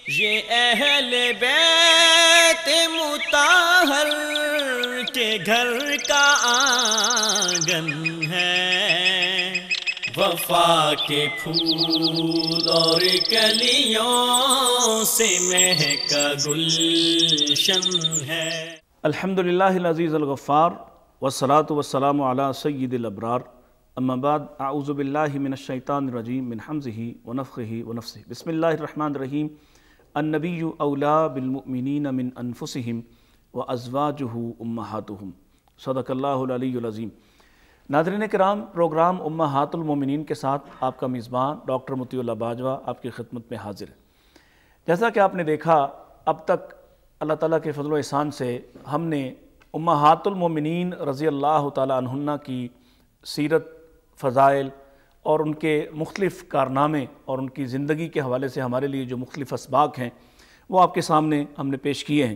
یہ اہل بیت مطہر کے گھر کا آنگن ہے، وفا کے پھول اور کلیوں سے مہکا گلشن ہے۔ الحمدللہ العزیز الغفار والصلاة والسلام علی سید الابرار، اما بعد اعوذ باللہ من الشیطان الرجیم من حمزہ ونفخہ ونفثہ۔ بسم اللہ الرحمن الرحیم۔ النبی اولا بالمؤمنین من انفسہم وازواجہ امہاتہم، صدق اللہ العلی العظیم۔ ناظرین کرام، پروگرام امہات المومنین کے ساتھ آپ کا میزبان ڈاکٹر مطیع اللہ باجوہ آپ کی خدمت میں حاضر ہے۔ جیسا کہ آپ نے دیکھا، اب تک اللہ تعالیٰ کے فضل و احسان سے ہم نے امہات المومنین رضی اللہ تعالیٰ عنہن کی سیرت، فضائل اور ان کے مختلف کارنامے اور ان کی زندگی کے حوالے سے ہمارے لیے جو مختلف اسباق ہیں وہ آپ کے سامنے ہم نے پیش کیے ہیں،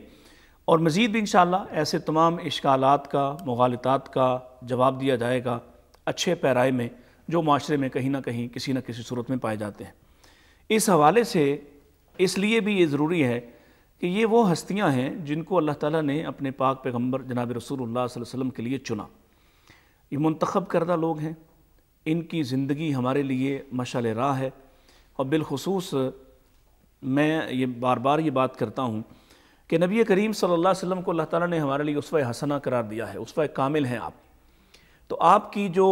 اور مزید بھی انشاءاللہ ایسے تمام اشکالات کا، مغالطات کا جواب دیا جائے گا اچھے پیرائے میں، جو معاشرے میں کہیں نہ کہیں کسی نہ کسی صورت میں پائے جاتے ہیں۔ اس حوالے سے اس لیے بھی یہ ضروری ہے کہ یہ وہ ہستیاں ہیں جن کو اللہ تعالیٰ نے اپنے پاک پیغمبر جناب رسول اللہ صلی اللہ علیہ وسلم کے لیے چنا۔ یہ منتخب کردہ لوگ ہیں، ان کی زندگی ہمارے لیے مشعل راہ ہے، اور بالخصوص میں یہ بار بار یہ بات کرتا ہوں کہ نبی کریم صلی اللہ علیہ وسلم کو اللہ تعالیٰ نے ہمارے لیے اسوہ حسنہ قرار دیا ہے، اسوہ کامل ہیں آپ۔ تو آپ کی جو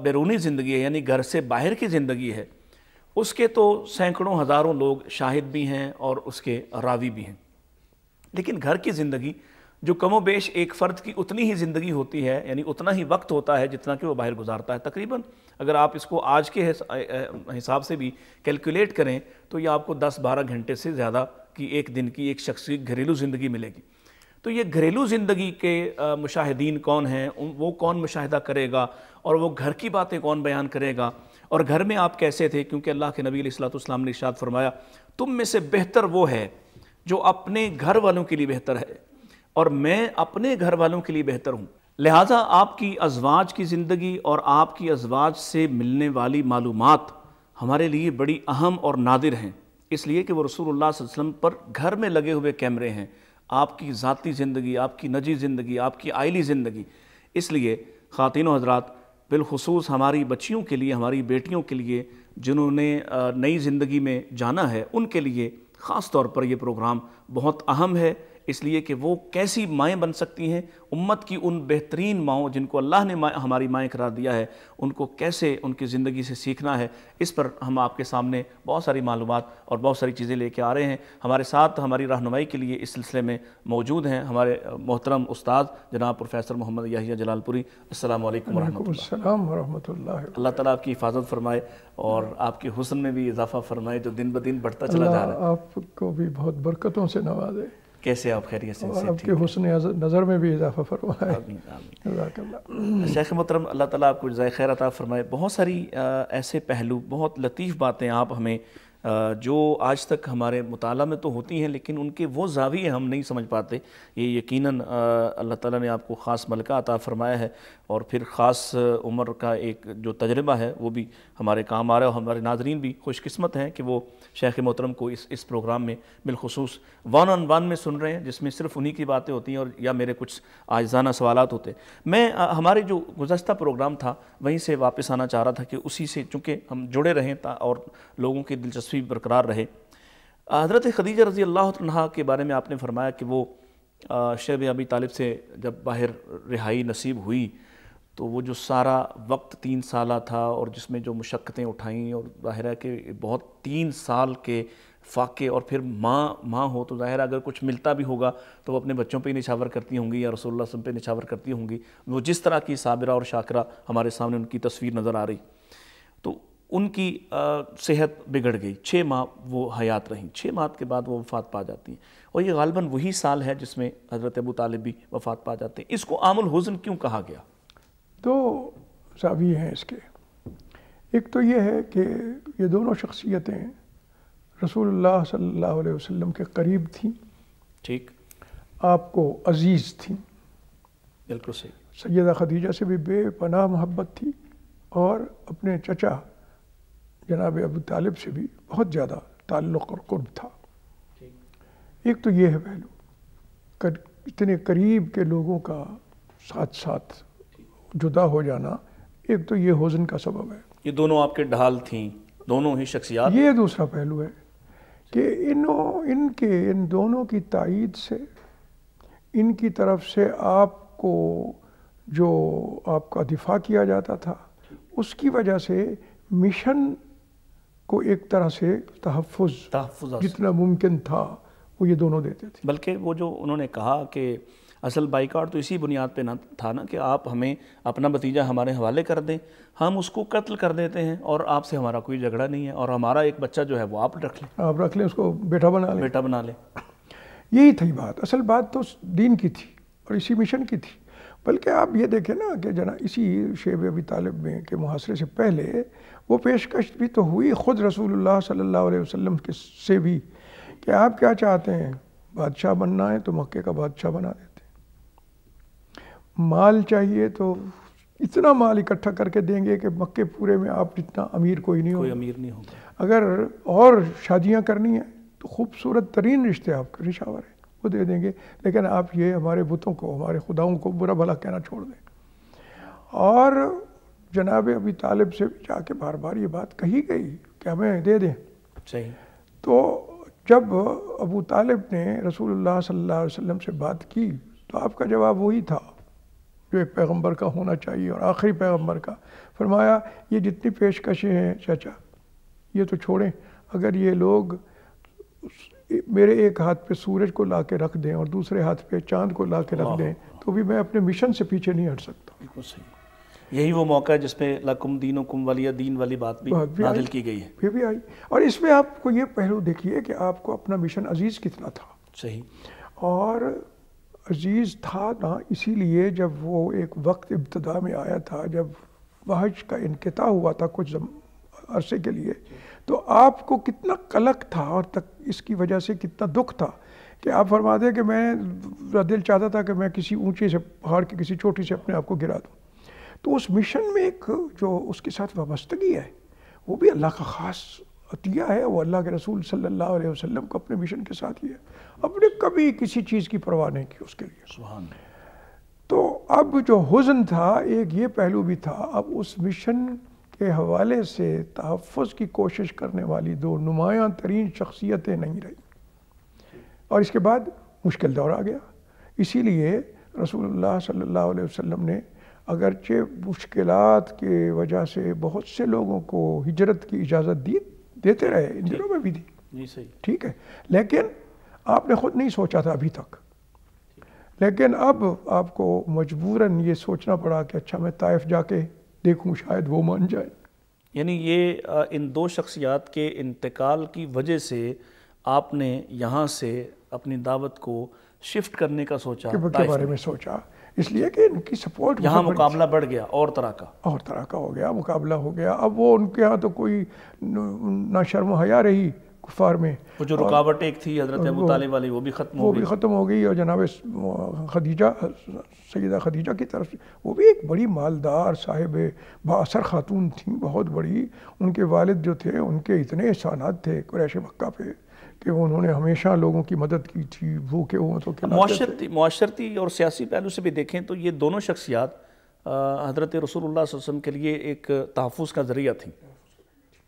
بیرونی زندگی ہے، یعنی گھر سے باہر کی زندگی ہے، اس کے تو سینکڑوں ہزاروں لوگ شاہد بھی ہیں اور اس کے راوی بھی ہیں، لیکن گھر کی زندگی جو کم و بیش ایک فرد کی اتنی ہی زندگی ہوتی ہے، یعنی اتنا ہی وقت ہوتا ہے جتنا کہ وہ باہر گزارتا ہے۔ تقریباً اگر آپ اس کو آج کے حساب سے بھی کیلکولیٹ کریں تو یہ آپ کو 10-12 گھنٹے سے زیادہ کی ایک دن کی ایک شخص کی گھریلو زندگی ملے گی۔ تو یہ گھریلو زندگی کے مشاہدین کون ہیں، وہ کون مشاہدہ کرے گا، اور وہ گھر کی باتیں کون بیان کرے گا، اور گھر میں آپ کیسے تھے، کیونکہ اللہ کے نبی علیہ الصلوۃ والسلام نے ارشاد فرمایا تم میں سے بہتر وہ ہے جو اپنے گھر والوں کے لیے بہتر ہے، اور میں اپنے گھر والوں کے لیے بہتر ہوں۔ لہٰذا آپ کی ازواج کی زندگی اور آپ کی ازواج سے ملنے والی معلومات ہمارے لیے بڑی اہم اور نادر ہیں، اس لیے کہ وہ رسول اللہ صلی اللہ علیہ وسلم پر گھر میں لگے ہوئے کیمرے ہیں۔ آپ کی ذاتی زندگی، آپ کی نجی زندگی، آپ کی عائلی زندگی، اس لیے خواتین و حضرات، بالخصوص ہماری بچیوں کے لیے، ہماری بیٹیوں کے لیے جنہوں نے نئی زندگی میں جانا ہے، ان کے لیے خاص طور پر یہ پروگرام بہت اہم ہے، اس لیے کہ وہ کیسی مائیں بن سکتی ہیں، امت کی ان بہترین ماؤں جن کو اللہ نے ہماری مائیں قرار دیا ہے، ان کو کیسے ان کی زندگی سے سیکھنا ہے، اس پر ہم آپ کے سامنے بہت ساری معلومات اور بہت ساری چیزیں لے کے آ رہے ہیں۔ ہمارے ساتھ ہماری رہنمائی کے لیے اس سلسلے میں موجود ہیں ہمارے محترم استاد جناب پروفیسر محمد یحییٰ جلال پوری۔ السلام علیکم ورحمۃ اللہ۔ السلام ورحمۃ اللہ۔ اللہ تعالیٰ آپ کی حفاظت فرمائے اور آپ کے حسن میں بھی اضافہ فرمائے جو دن بدن بڑھتا چلا جا رہا ہے۔ اللہ آپ کو بھی بہت برکتوں سے نوازے، کیسے آپ خیریت سے؟ اور آپ کے حسن نظر میں بھی اضافہ فرمائے۔ آمین آمین۔ جزاک اللہ۔ شیخ محترم، اللہ تعالیٰ آپ کو جزائے خیر عطا فرمائے۔ بہت ساری ایسے پہلو، بہت لطیف باتیں آپ ہمیں جو آج تک ہمارے مطالعہ میں تو ہوتی ہیں لیکن ان کے وہ زاویے ہم نہیں سمجھ پاتے، یہ یقیناً اللہ تعالیٰ نے آپ کو خاص ملکہ عطا فرمایا ہے، اور پھر خاص عمر کا ایک جو تجربہ ہے وہ بھی ہمارے کام آ رہا ہے، اور ہمارے ناظرین بھی خوش قسمت ہیں کہ وہ شیخ محترم کو اس پروگرام میں بالخصوص 1 on 1 میں سن رہے ہیں، جس میں صرف انہی کی باتیں ہوتی ہیں اور یا میرے کچھ عاجزانہ سوالات ہوتے ہیں۔ میں ہمارے جو گزشتہ پروگرام تھا وہیں سے واپس آنا چاہ رہا تھا کہ اسی سے چونکہ ہم جڑے رہیں اور لوگوں کی دلچسپی برقرار رہے۔ حضرت خدیجہ رضی اللہ عنہا کے بارے میں آپ نے فرمایا کہ وہ شیب ابی طالب سے جب باہر رہائی نصیب ہوئی تو وہ جو سارا وقت 3 سالہ تھا اور جس میں جو مشقتیں اٹھائیں، اور ظاہر ہے کہ بہت 3 سال کے فاقے، اور پھر ماں ہو تو ظاہر اگر کچھ ملتا بھی ہوگا تو وہ اپنے بچوں پہ ہی نچھاور کرتی ہوں گی یا رسول اللہ صلی اللہ علیہ وسلم پہ نچھاور کرتی ہوں گی۔ وہ جس طرح کی صابرہ اور شاکرہ ہمارے سامنے ان کی تصویر نظر آ رہی، تو ان کی صحت بگڑ گئی، 6 ماہ وہ حیات رہیں، 6 ماہ کے بعد وہ وفات پا جاتی ہیں، اور یہ غالباً وہی سال ہے جس میں حضرت ابو طالب بھی وفات پا جاتے ہیں۔ اس کو عام الحزن کیوں کہا گیا؟ 2 زاویے ہیں اس کے۔ ایک تو یہ ہے کہ یہ دونوں شخصیتیں رسول اللہ صلی اللہ علیہ وسلم کے قریب تھیں، ٹھیک، آپ کو عزیز تھیں۔ بالکل صحیح۔ سیدہ خدیجہ سے بھی بے پناہ محبت تھی، اور اپنے چچا جناب ابو طالب سے بھی بہت زیادہ تعلق اور قرب تھا۔ ایک تو یہ ہے پہلو، اتنے قریب کے لوگوں کا ساتھ ساتھ جدا ہو جانا، ایک تو یہ حزن کا سبب ہے۔ یہ دونوں آپ کے ڈھال تھیں، دونوں ہی شخصیات۔ یہ دوسرا پہلو ہے کہ ان دونوں کی تائید سے، ان کی طرف سے آپ کو جو آپ کا دفاع کیا جاتا تھا، اس کی وجہ سے مشن کو ایک طرح سے تحفظ جتنا ممکن تھا وہ یہ دونوں دیتے تھے۔ بلکہ وہ جو انہوں نے کہا کہ اصل بائیکاٹ تو اسی بنیاد پہ نہ تھا نا کہ آپ ہمیں اپنا بھتیجا ہمارے حوالے کر دیں، ہم اس کو قتل کر دیتے ہیں اور آپ سے ہمارا کوئی جھگڑا نہیں ہے، اور ہمارا ایک بچہ جو ہے وہ آپ رکھ لیں، اس کو بیٹا بنا لیں۔ یہی تھی بات، اصل بات تو دین کی تھی اور اسی مشن کی تھی۔ بلکہ آپ یہ دیکھیں نا کہ اسی شیب ابی طالب میں کے محاصرے سے پہلے وہ پیشکش بھی تو ہوئی خود رسول اللہ صلی اللہ علیہ وسلم سے بھی کہ آپ کیا چاہتے ہیں، بادشاہ بننا ہے تو مکے کا بادشاہ بنا دیتے، مال چاہیے تو اتنا مال اکٹھا کر کے دیں گے کہ مکے پورے میں آپ جتنا امیر کوئی نہیں ہوگا، اگر اور شادیاں کرنی ہیں تو خوبصورت ترین رشتے آپ کے رشاور ہیں وہ دے دیں گے، لیکن آپ یہ ہمارے بتوں کو، ہمارے خداؤں کو برا بھلا کہنا چھوڑ دیں۔ اور جناب ابی طالب سے بھی جا کے بار بار یہ بات کہی گئی کہ ہمیں دے دیں۔ صحیح۔ تو جب ابو طالب نے رسول اللہ صلی اللہ علیہ وسلم سے بات کی تو آپ کا جواب وہی تھا جو ایک پیغمبر کا ہونا چاہیے اور آخری پیغمبر کا۔ فرمایا یہ جتنی پیشکشیں ہیں چچا یہ تو چھوڑیں، اگر یہ لوگ میرے ایک ہاتھ پہ سورج کو لا کے رکھ دیں اور دوسرے ہاتھ پہ چاند کو لا کے رکھ دیں تو بھی میں اپنے مشن سے پیچھے نہیں ہٹ سکتا۔ بالکل صحیح۔ یہی وہ موقع ہے جس پہ لکم دینکم ولی دین والی بات بھی نازل کی گئی ہے۔ یہ بھی آئی، اور اس میں آپ کو یہ پہلو دیکھیے کہ آپ کو اپنا مشن عزیز کتنا تھا۔ صحیح۔ اور عزیز تھا نا اسی لیے جب وہ ایک وقت ابتدا میں آیا تھا جب وحج کا انقطاع ہوا تھا کچھ عرصے کے لیے، تو آپ کو کتنا قلق تھا اور اس کی وجہ سے کتنا دکھ تھا کہ آپ فرماتے کہ میں دل چاہتا تھا کہ میں کسی اونچے سے پہاڑ کی کسی چوٹی سے اپنے آپ کو گرا دوں۔ تو اس مشن میں ایک جو اس کے ساتھ وابستگی ہے وہ بھی اللہ کا خاص عطیہ ہے، وہ اللہ کے رسول صلی اللہ علیہ وسلم کو اپنے مشن کے ساتھ ہی ہے، اپنے کبھی کسی چیز کی پرواہ نہیں کی اس کے لیے۔ سبحان اللہ۔ تو اب جو حزن تھا ایک یہ پہلو بھی تھا، اب اس مشن کے حوالے سے تحفظ کی کوشش کرنے والی دو نمایاں ترین شخصیتیں نہیں رہی، اور اس کے بعد مشکل دور آ گیا۔ اسی لیے رسول اللہ صلی اللہ علیہ وسلم نے اگرچہ مشکلات کے وجہ سے بہت سے لوگوں کو ہجرت کی اجازت دیتے رہے، ان دنوں میں بھی دی، جی صحیح، ٹھیک ہے، لیکن آپ نے خود نہیں سوچا تھا ابھی تک، لیکن اب آپ کو مجبوراً یہ سوچنا پڑا کہ اچھا میں طائف جا کے دیکھوں شاید وہ مان جائے۔ یعنی یہ ان دو شخصیات کے انتقال کی وجہ سے آپ نے یہاں سے اپنی دعوت کو شفٹ کرنے کا سوچا، کے بارے میں سوچا، اس لیے کہ ان کی سپورٹ یہاں مقابلہ بڑھ گیا، اور طرح کا ہو گیا، مقابلہ ہو گیا۔ اب وہ ان کے ہاں تو کوئی نہ شرم و حیا رہی کفار میں، وہ جو رکاوٹ ایک تھی حضرت ابو طالب والی وہ بھی ختم ہو گئی، اور جناب خدیجہ، سیدہ خدیجہ کی طرف سے وہ بھی ایک بڑی مالدار صاحب با اثر خاتون تھیں، بہت بڑی۔ ان کے والد جو تھے ان کے اتنے احسانات تھے قریش مکہ پہ کہ انہوں نے ہمیشہ لوگوں کی مدد کی تھی، بھوکے ہوں تو کھلاتے تھے۔ معاشرتی اور سیاسی پہلو سے بھی دیکھیں تو یہ دونوں شخصیات حضرت رسول اللہ صلی اللہ علیہ وسلم کے لیے ایک تحفظ کا ذریعہ تھیں۔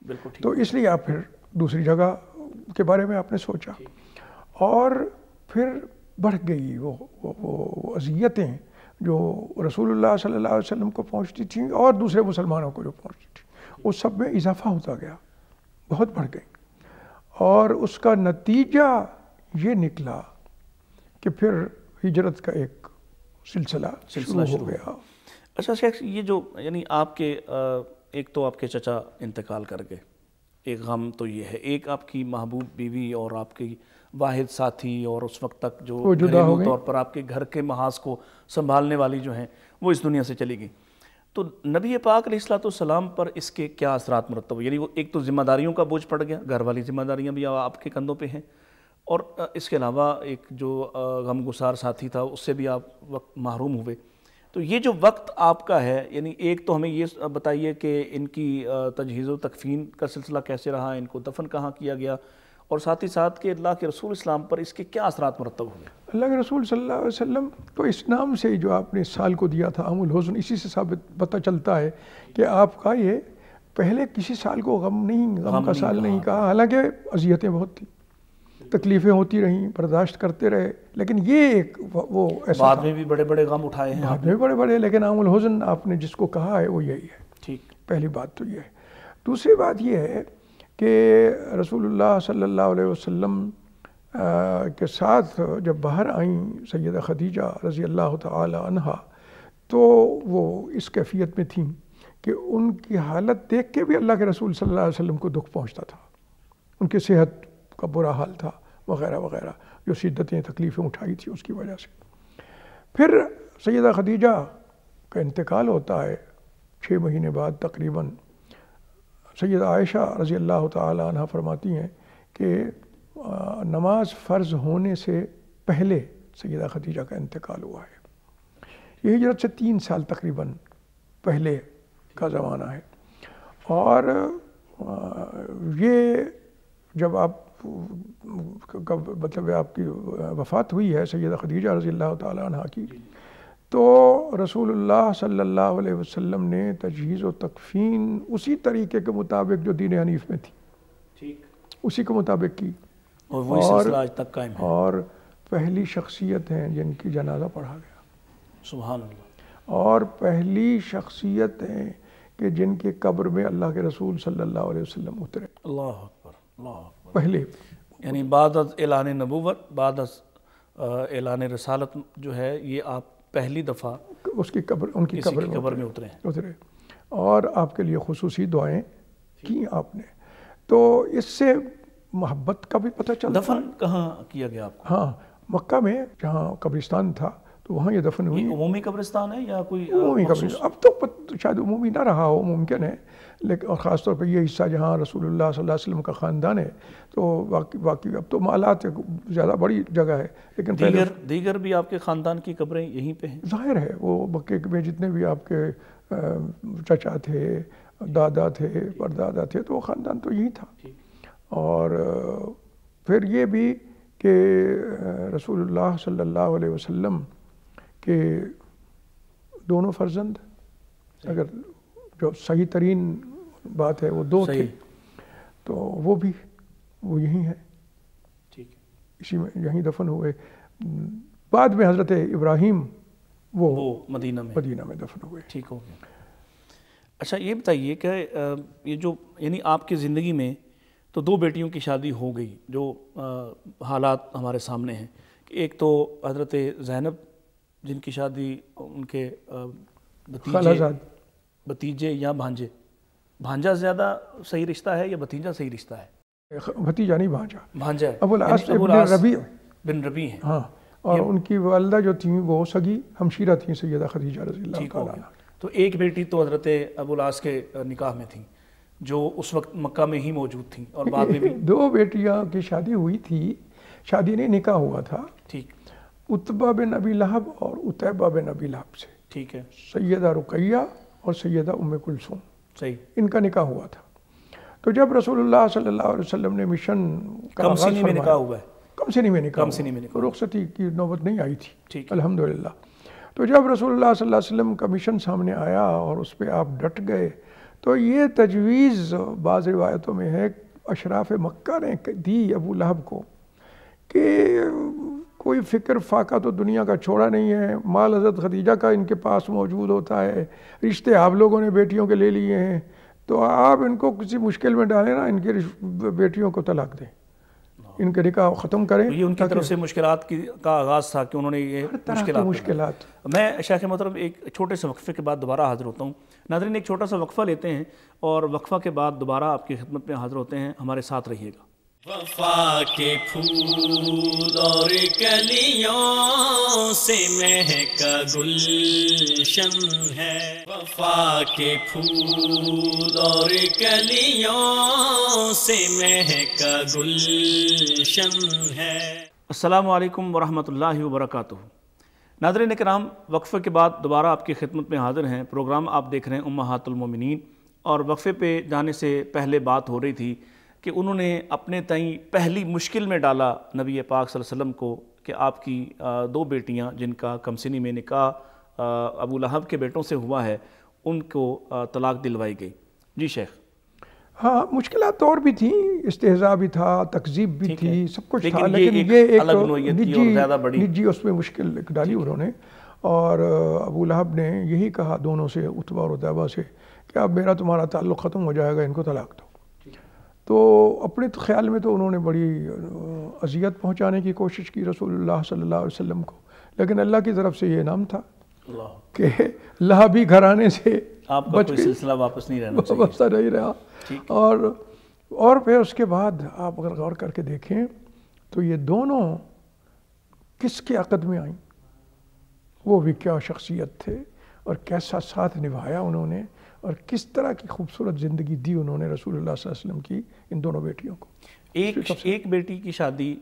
بالکل ٹھیک۔ تو اس لیے آپ پھر دوسری جگہ کے بارے میں آپ نے سوچا، اور پھر بڑھ گئی وہ اذیتیں جو رسول اللہ صلی اللہ علیہ وسلم کو پہنچتی تھیں اور دوسرے مسلمانوں کو جو پہنچتی تھیں، وہ سب میں اضافہ ہوتا گیا، بہت بڑھ گئی، اور اس کا نتیجہ یہ نکلا کہ پھر ہجرت کا ایک سلسلہ شروع ہو گیا۔ اچھا شیخ، یہ جو یعنی آپ کے ایک تو آپ کے چچا انتقال کر گئے، ایک غم تو یہ ہے، ایک آپ کی محبوب بیوی اور آپ کی واحد ساتھی اور اس وقت تک جو گھریلو طور پر آپ کے گھر کے محاذ کو سنبھالنے والی جو ہیں وہ اس دنیا سے چلی گئی۔ تو نبی پاک علیہ السلام پر اس کے کیا اثرات مرتب ہوئے؟ یعنی وہ ایک تو ذمہ داریوں کا بوجھ پڑ گیا، گھر والی ذمہ داریاں بھی آپ کے کندھوں پہ ہیں، اور اس کے علاوہ ایک جو غم گسار ساتھی تھا اس سے بھی آپ وقت محروم ہوئے۔ تو یہ جو وقت آپ کا ہے، یعنی ایک تو ہمیں یہ بتائیے کہ ان کی تجہیز و تکفین کا سلسلہ کیسے رہا، ان کو دفن کہاں کیا گیا، اور ساتھ ہی ساتھ کہ اللہ کے رسول اسلام پر اس کے کیا اثرات مرتب ہوئے؟ اللہ کے رسول صلی اللہ علیہ وسلم تو اس نام سے جو آپ نے سال کو دیا تھا عام الحزن، اسی سے ثابت پتہ چلتا ہے کہ آپ کا یہ پہلے کسی سال کو غم کا سال نہیں کہا، حالانکہ اذیتیں بہت تھیں، تکلیفیں ہوتی رہیں، برداشت کرتے رہے، لیکن یہ ایک وہ ایسا بعد میں بھی بڑے بڑے غم اٹھائے ہیں بعد میں بڑے بڑے، لیکن عام الحزن آپ نے جس کو کہا ہے وہ یہی ہے۔ ٹھیک، پہلی بات تو یہ ہے۔ دوسری بات یہ ہے کہ رسول اللہ صلی اللہ علیہ وسلم کے ساتھ جب باہر آئیں سیدہ خدیجہ رضی اللہ تعالی عنہا، تو وہ اس کیفیت میں تھیں کہ ان کی حالت دیکھ کے بھی اللہ کے رسول صلی اللہ علیہ وسلم کو دکھ پہنچتا تھا، ان کی صحت کا برا حال تھا وغیرہ وغیرہ، جو شدتیں تکلیفیں اٹھائی تھی اس کی وجہ سے۔ پھر سیدہ خدیجہ کا انتقال ہوتا ہے 6 مہینے بعد تقریباً۔ سیدہ عائشہ رضی اللہ تعالی عنہ فرماتی ہیں کہ نماز فرض ہونے سے پہلے سیدہ خدیجہ کا انتقال ہوا ہے۔ یہ ہجرت سے 3 سال تقریباً پہلے کا زمانہ ہے، اور یہ جب آپ مطلب آپ کی وفات ہوئی ہے سیدہ خدیجہ رضی اللہ تعالی عنہ کی، تو رسول اللہ صلی اللہ علیہ وسلم نے تجہیز و تکفین اسی طریقے کے مطابق جو دین حنیف میں تھی اسی کے مطابق کی، اور وہی سلسلہ آج تک قائم ہے۔ اور پہلی شخصیت ہیں جن کی جنازہ پڑھا گیا، سبحان اللہ، اور پہلی شخصیت ہیں کہ جن کی قبر میں اللہ کے رسول صلی اللہ علیہ وسلم اترے، اللہ اکبر، اللہ اکبر۔ پہلے یعنی بعد از اعلان نبوت، بعد از اعلان رسالت جو ہے، یہ آپ پہلی دفعہ اس کی قبر، ان کی قبر میں اترے، اور آپ کے لیے خصوصی دعائیں کی آپ نے۔ تو اس سے محبت کا بھی پتہ چلتا ہے۔ دفن کہاں کیا گیا آپ کو؟ ہاں، مکہ میں جہاں قبرستان تھا تو وہاں یہ دفن ہوئی۔ عمومی قبرستان ہے یا کوئی عمومی قبرستان؟ اب تو شاید عمومی نہ رہا ہو، ممکن ہے، لیکن اور خاص طور پہ یہ حصہ جہاں رسول اللہ صلی اللہ علیہ وسلم کا خاندان ہے، تو واقعی اب تو مالات زیادہ بڑی جگہ ہے، لیکن دیگر بھی آپ کے خاندان کی قبریں یہیں پہ ہیں؟ ظاہر ہے، وہ مکے میں جتنے بھی آپ کے چچا تھے، دادا تھے، پردادا تھے، تو وہ خاندان تو یہی تھا۔ اور پھر یہ بھی کہ رسول اللہ صلی اللہ علیہ وسلم کے دونوں فرزند، اگر جو صحیح ترین بات ہے وہ 2 تھے، تو وہ بھی وہ یہی ہیں، اسی میں یہیں دفن ہوئے۔ بعد میں حضرت ابراہیم وہ مدینہ میں دفن ہوئے۔ ٹھیک ہو گیا۔ اچھا یہ بتائیے کہ یہ جو یعنی آپ کی زندگی میں تو 2 بیٹیوں کی شادی ہو گئی، جو حالات ہمارے سامنے ہیں، ایک تو حضرت زینب جن کی شادی ان کے بھتیجے یا بھانجا زیادہ صحیح رشتہ ہے یا بھتیجا صحیح رشتہ ہے؟ بھتیجا نہیں، بھانجا ہے، ابو العاص بن ربیع ہیں۔ ہاں، اور ان کی والدہ جو تھیں وہ سگی ہمشیرہ تھیں سیدہ خدیجہ رضی اللہ تعالیٰ عنہ۔ تو ایک بیٹی تو حضرت ابو العاص کے نکاح میں تھیں، جو اس وقت مکہ میں ہی موجود تھیں، اور بعد میں بھی 2 بیٹیاں کی شادی ہوئی تھی، شادی نہیں نکاح ہوا تھا۔ ٹھیک، عتبہ بن ابی لہب اور عتیبہ بن ابی لہب سے، ٹھیک ہے، سیدہ رقیہ اور سیدہ ام کلثوم، صحیح، ان کا نکاح ہوا تھا۔ تو جب رسول اللہ صلی اللہ علیہ وسلم نے مشن کا کم سنی میں نکاح ہوا ہے، کم سنی میں نکاح، رخصتی کی نوبت نہیں آئی تھی، الحمدللہ۔ تو جب رسول اللہ صلی اللہ علیہ وسلم کا مشن سامنے آیا اور اس پہ آپ ڈٹ گئے، تو یہ تجویز بعض روایتوں میں ہے اشراف مکہ نے دی ابو لہب کو کہ کوئی فکر فاقہ تو دنیا کا چھوڑا نہیں ہے، مال حضرت خدیجہ کا ان کے پاس موجود ہوتا ہے، رشتے آپ لوگوں نے بیٹیوں کے لے لیے ہیں، تو آپ ان کو کسی مشکل میں ڈالیں نا، ان کی بیٹیوں کو طلاق دیں، ان کے نکاح ختم کریں۔ یہ ان کی طرف سے مشکلات کا آغاز تھا کہ انہوں نے یہ مشکلات۔ میں شیخ محترم ایک چھوٹے سے وقفے کے بعد دوبارہ حاضر ہوتا ہوں۔ ناظرین ایک چھوٹا سا وقفہ لیتے ہیں اور وقفہ کے بعد دوبارہ آپ کی خدمت میں حاضر ہوتے ہیں، ہمارے ساتھ رہیے گا۔ وفا کے پھول اور کلیوں سے مہکا گلشن ہے، وفا کے پھول اور کلیوں سے مہکا گلشن ہے۔ السلام علیکم ورحمۃ اللہ وبرکاتہ۔ ناظرین کرام، وقفے کے بعد دوبارہ آپ کی خدمت میں حاضر ہیں۔ پروگرام آپ دیکھ رہے ہیں امہات المومنین، اور وقفے پہ جانے سے پہلے بات ہو رہی تھی کہ انہوں نے اپنے تئیں پہلی مشکل میں ڈالا نبی پاک صلی اللہ علیہ وسلم کو کہ آپ کی دو بیٹیاں جن کا کمسنی میں نکاح ابو لہب کے بیٹوں سے ہوا ہے ان کو طلاق دلوائی گئی. جی شیخ. ہاں مشکلات اور بھی تھیں، استہزاء بھی تھا، تکذیب بھی تھی، سب کچھ تھا، لیکن یہ یہ ایک الگ نوعیت کی اور زیادہ بڑی نجی اس میں مشکل ڈالی انہوں نے. اور ابو لہب نے یہی کہا دونوں سے، عتبہ اور عتیبہ سے، کہ اب میرا تمہارا تعلق ختم ہو جائے گا، ان کو طلاق دو. تو اپنے خیال میں تو انہوں نے بڑی اذیت پہنچانے کی کوشش کی رسول اللہ صلی اللہ علیہ وسلم کو، لیکن اللہ کی طرف سے یہ انعام تھا کہ لہبی گھرانے سے آپ کا کوئی سلسلہ واپس نہیں رہنا چاہیے، وابستہ نہیں رہا. اور پھر اس کے بعد آپ اگر غور کر کے دیکھیں تو یہ دونوں کس کے عقد میں آئیں، وہ بھی کیا شخصیت تھے اور کیسا ساتھ نبھایا انہوں نے، اور کس طرح کی خوبصورت زندگی دی انہوں نے رسول اللہ صلی اللہ علیہ وسلم کی ان دونوں بیٹیوں کو. ایک بیٹی کی شادی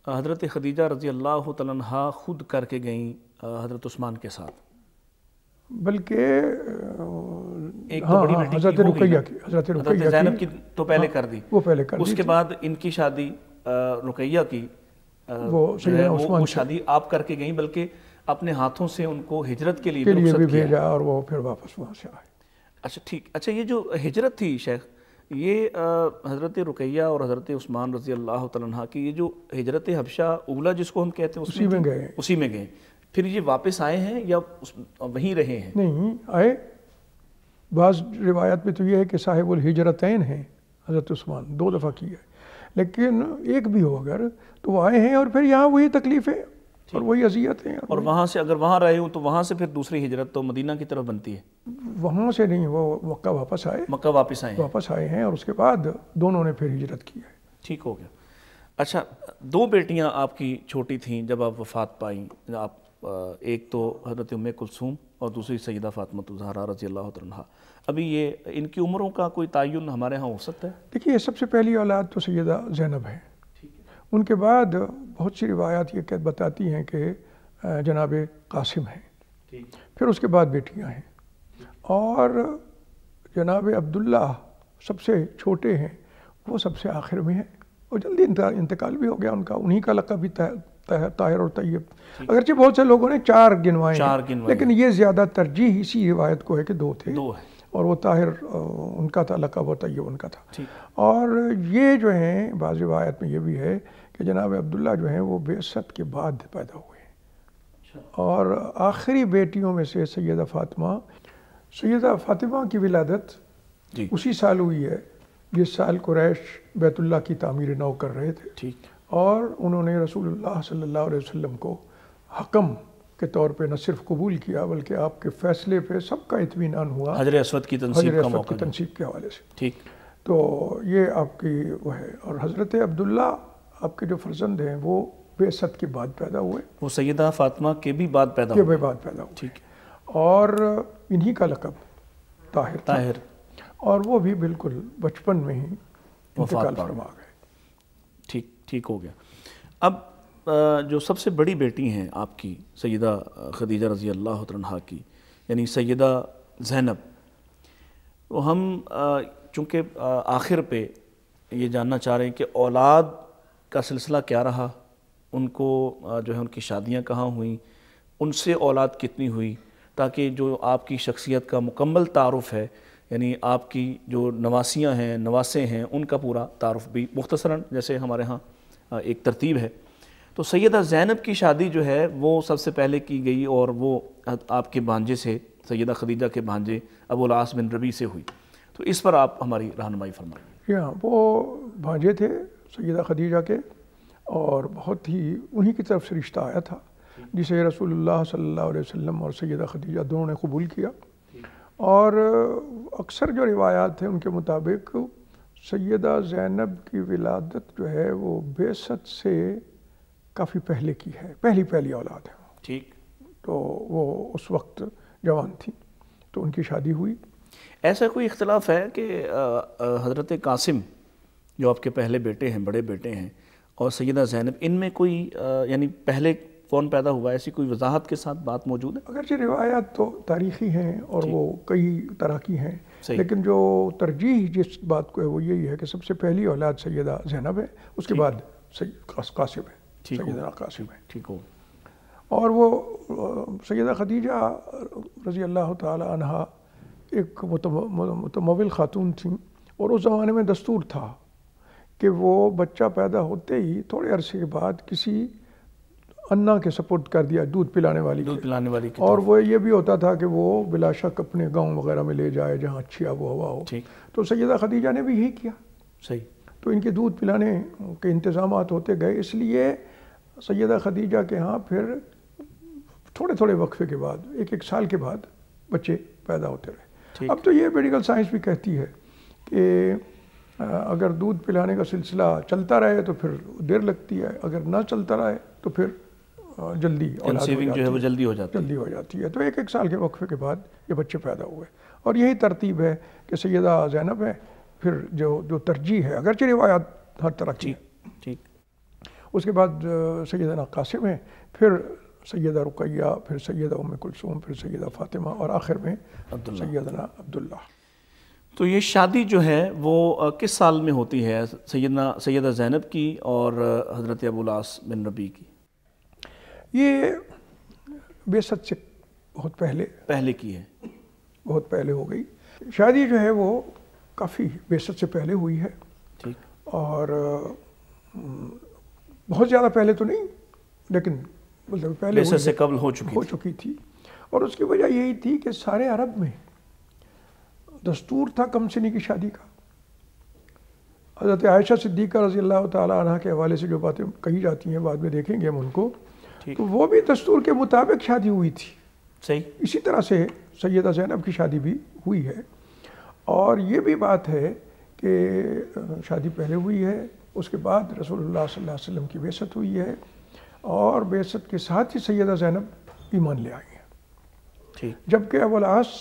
حضرت خدیجہ رضی اللہ تعالیٰ عنہا خود کر کے گئیں حضرت عثمان کے ساتھ، بلکہ حضرت رقیہ کی، حضرت زینب کی تو پہلے کر دی، وہ پہلے کر دی. اس کے بعد ان کی شادی رقیہ کی وہ شادی آپ کر کے گئیں، بلکہ اپنے ہاتھوں سے ان کو ہجرت کے لیے بھی بھیجا اور وہ پھر واپس وہاں سے آئے. اچھا ٹھیک. اچھا یہ جو ہجرت تھی شیخ، یہ حضرت رقیہ اور حضرت عثمان رضی اللہ تعالیٰ عنہ کی یہ جو ہجرت حبشہ اولا جس کو ہم کہتے ہیں اسی میں گئے، پھر یہ واپس آئے ہیں یا وہیں رہے ہیں؟ نہیں آئے. بعض روایت میں تو یہ ہے کہ صاحب الہجرتین ہیں حضرت عثمان، 2 دفعہ کی ہے، لیکن ایک بھی ہو اگر تو وہ آئے ہیں اور پھر یہاں وہی تکلیفیں اور وہی اذیتیں. اور وہاں سے اگر وہاں رہے ہوں تو وہاں سے پھر دوسری ہجرت تو مدینہ کی طرف بنتی ہے. وہاں سے نہیں، وہ مکہ واپس آئے ہیں اور اس کے بعد دونوں نے پھر ہجرت کی ہے. ٹھیک ہو گیا. اچھا 2 بیٹیاں آپ کی چھوٹی تھیں جب آپ وفات پائیں، آپ ایک تو حضرت ام کلثوم اور دوسری سیدہ فاطمہ الزہرا رضی اللہ عنہا. ابھی یہ ان کی عمروں کا کوئی تعین ہمارے ہاں ہو سکتا ہے؟ دیکھیے سب سے پہلی اولاد تو سیدہ زینب ہے. ان کے بعد بہت سی روایات یہ بتاتی ہیں کہ جناب قاسم ہیں، پھر اس کے بعد بیٹیاں ہیں، اور جناب عبداللہ سب سے چھوٹے ہیں، وہ سب سے آخر میں ہیں، اور جلدی انتقال بھی ہو گیا ان کا. انہی کا لقب بھی طاہر اور طیب. اگرچہ بہت سے لوگوں نے 4 گنوائے ہیں، لیکن یہ زیادہ ترجیح اسی روایت کو ہے کہ 2 تھے، اور وہ طاہر ان کا تھا لقب اور طیب ان کا تھا. اور یہ جو ہیں بعض روایت میں یہ بھی ہے کہ جناب عبداللہ جو ہیں وہ بعثت کے بعد پیدا ہوئے ہیں. اور آخری بیٹیوں میں سے سیدہ فاطمہ کی ولادت اسی سال ہوئی ہے جس سال قریش بیت اللہ کی تعمیر نو کر رہے تھے، اور انہوں نے رسول اللہ صلی اللہ علیہ وسلم کو حکم کے طور پہ نہ صرف قبول کیا بلکہ آپ کے فیصلے پہ سب کا اطمینان ہوا حجر اسود کی تنصیب کے حوالے سے. تو یہ آپ کی وہ ہے. اور حضرت عبداللہ آپ کے جو فرزند ہیں وہ بعثت کے بعد پیدا ہوئے، وہ سیدہ فاطمہ کے بھی بعد پیدا ہوئے. اور انہی کا لقب طاہر، اور وہ بھی بالکل بچپن میں ہی انتقال فرما گئے. ٹھیک ہو گیا. اب جو سب سے بڑی بیٹی ہیں آپ کی سیدہ خدیجہ رضی اللہ عنہا کی، یعنی سیدہ زینب، وہ ہم چونکہ آخر پہ یہ جاننا چاہ رہے ہیں کہ اولاد کا سلسلہ کیا رہا، ان کو جو ہے ان کی شادیاں کہاں ہوئیں، ان سے اولاد کتنی ہوئی، تاکہ جو آپ کی شخصیت کا مکمل تعارف ہے، یعنی آپ کی جو نواسیاں ہیں، نواسے ہیں، ان کا پورا تعارف بھی مختصراً جیسے ہمارے ہاں ایک ترتیب ہے. تو سیدہ زینب کی شادی جو ہے وہ سب سے پہلے کی گئی، اور وہ آپ کے بھانجے سے، سیدہ خدیجہ کے بھانجے ابو العاص بن ربیع سے ہوئی. تو اس پر آپ ہماری رہنمائی فرمائیے. وہ بھانجے تھے سیدہ خدیجہ کے، اور بہت ہی انہی کی طرف سے رشتہ آیا تھا جسے رسول اللہ صلی اللہ علیہ وسلم اور سیدہ خدیجہ دونوں نے قبول کیا. اور اکثر جو روایات ہیں ان کے مطابق سیدہ زینب کی ولادت جو ہے وہ بعثت سے کافی پہلے کی ہے، پہلی اولاد ہے. تو وہ اس وقت جوان تھی تو ان کی شادی ہوئی. ایسا کوئی اختلاف ہے کہ حضرت قاسم جو آپ کے پہلے بیٹے ہیں، بڑے بیٹے ہیں، اور سیدہ زینب، ان میں کوئی یعنی پہلے کون پیدا ہوا، ایسی کوئی وضاحت کے ساتھ بات موجود ہے؟ اگرچہ روایات تو تاریخی ہیں اور وہ کئی طرح کی ہیں، صحیح. لیکن جو ترجیح جس بات کو ہے وہ یہی ہے کہ سب سے پہلی اولاد سیدہ زینب ہے، اس کے بعد قاسم ہے، سیدنا قاسم ہے. ٹھیک ہو. اور وہ سیدہ خدیجہ رضی اللہ تعالی عنہا ایک متمول خاتون تھیں، اور اس زمانے میں دستور تھا کہ وہ بچہ پیدا ہوتے ہی تھوڑے عرصے کے بعد کسی انا کے سپورٹ کر دیا، دودھ پلانے والی کے. اور وہ یہ بھی ہوتا تھا کہ وہ بلا شک اپنے گاؤں وغیرہ میں لے جائے جہاں اچھی آب و ہوا ہو. تو سیدہ خدیجہ نے بھی یہی کیا. صحیح. تو ان کے دودھ پلانے کے انتظامات ہوتے گئے، اس لیے سیدہ خدیجہ کے ہاں پھر تھوڑے تھوڑے وقفے کے بعد، ایک سال کے بعد بچے پیدا ہوتے رہے. اب تو یہ میڈیکل سائنس بھی کہتی ہے کہ اگر دودھ پلانے کا سلسلہ چلتا رہے تو پھر دیر لگتی ہے، اگر نہ چلتا رہے تو پھر جلدی جلدی ہو جاتی ہے. تو ایک سال کے وقفے کے بعد یہ بچے پیدا ہوئے، اور یہی ترتیب ہے کہ سیدہ زینب ہے، پھر جو ترجیح ہے اگرچہ روایات ہر طرح کی. ٹھیک. اس کے بعد سیدنا قاسم ہے، پھر سیدہ رقیہ، پھر سیدہ ام کلثوم، پھر سیدہ فاطمہ، اور آخر میں سیدنا عبداللہ. تو یہ شادی جو ہے وہ کس سال میں ہوتی ہے سیدہ زینب کی اور حضرت ابو العاص بن ربیع کی؟ یہ بعثت سے بہت پہلے کی ہے، بہت پہلے ہو گئی. شادی جو ہے وہ کافی بعثت سے پہلے ہوئی ہے. ٹھیک. اور بہت زیادہ پہلے تو نہیں، لیکن پہلے بعثت سے قبل ہو چکی تھی. اور اس کی وجہ یہی تھی کہ سارے عرب میں دستور تھا کم سنی کی شادی کا. حضرت عائشہ صدیقہ رضی اللہ تعالیٰ عنہ کے حوالے سے جو باتیں کہی جاتی ہیں بعد میں دیکھیں گے ہم ان کو، تو وہ بھی دستور کے مطابق شادی ہوئی تھی. صحیح. اسی طرح سے سیدہ زینب کی شادی بھی ہوئی ہے. اور یہ بھی بات ہے کہ شادی پہلے ہوئی ہے، اس کے بعد رسول اللہ صلی اللہ علیہ وسلم کی بعثت ہوئی ہے، اور بعثت کے ساتھ ہی سیدہ زینب ایمان لے آئی ہیں. جبکہ ابو العاص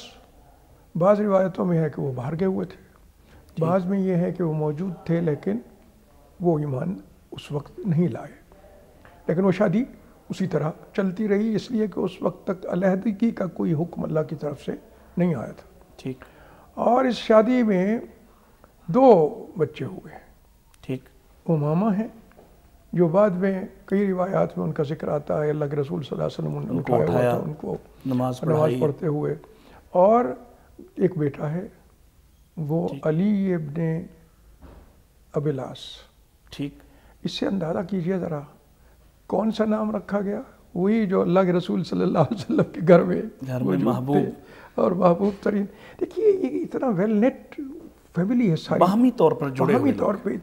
بعض روایتوں میں ہے کہ وہ باہر گئے ہوئے تھے، بعض میں یہ ہے کہ وہ موجود تھے لیکن وہ ایمان اس وقت نہیں لائے. لیکن وہ شادی اسی طرح چلتی رہی، اس لیے کہ اس وقت تک علیحدگی کا کوئی حکم اللہ کی طرف سے نہیں آیا تھا. ٹھیک. اور اس شادی میں 2 بچے ہوئے. ٹھیک. امامہ ہیں جو بعد میں کئی روایات میں ان کا ذکر آتا ہے، اللہ کے رسول صلی اللہ علیہ وسلم نے اٹھایا تھا ان کو نماز پڑھتے ہوئے. اور ایک بیٹا ہے وہ علی ابن ابی العاص. ٹھیک. اس سے اندازہ کیجئے ذرا کون سا نام رکھا گیا، وہی جو اللہ کے رسول صلی اللہ علیہ وسلم کے گھر میں محبوب اور محبوب ترین. دیکھیے یہ اتنا ویل نیٹ فیملی ہے، ساری باہمی طور پر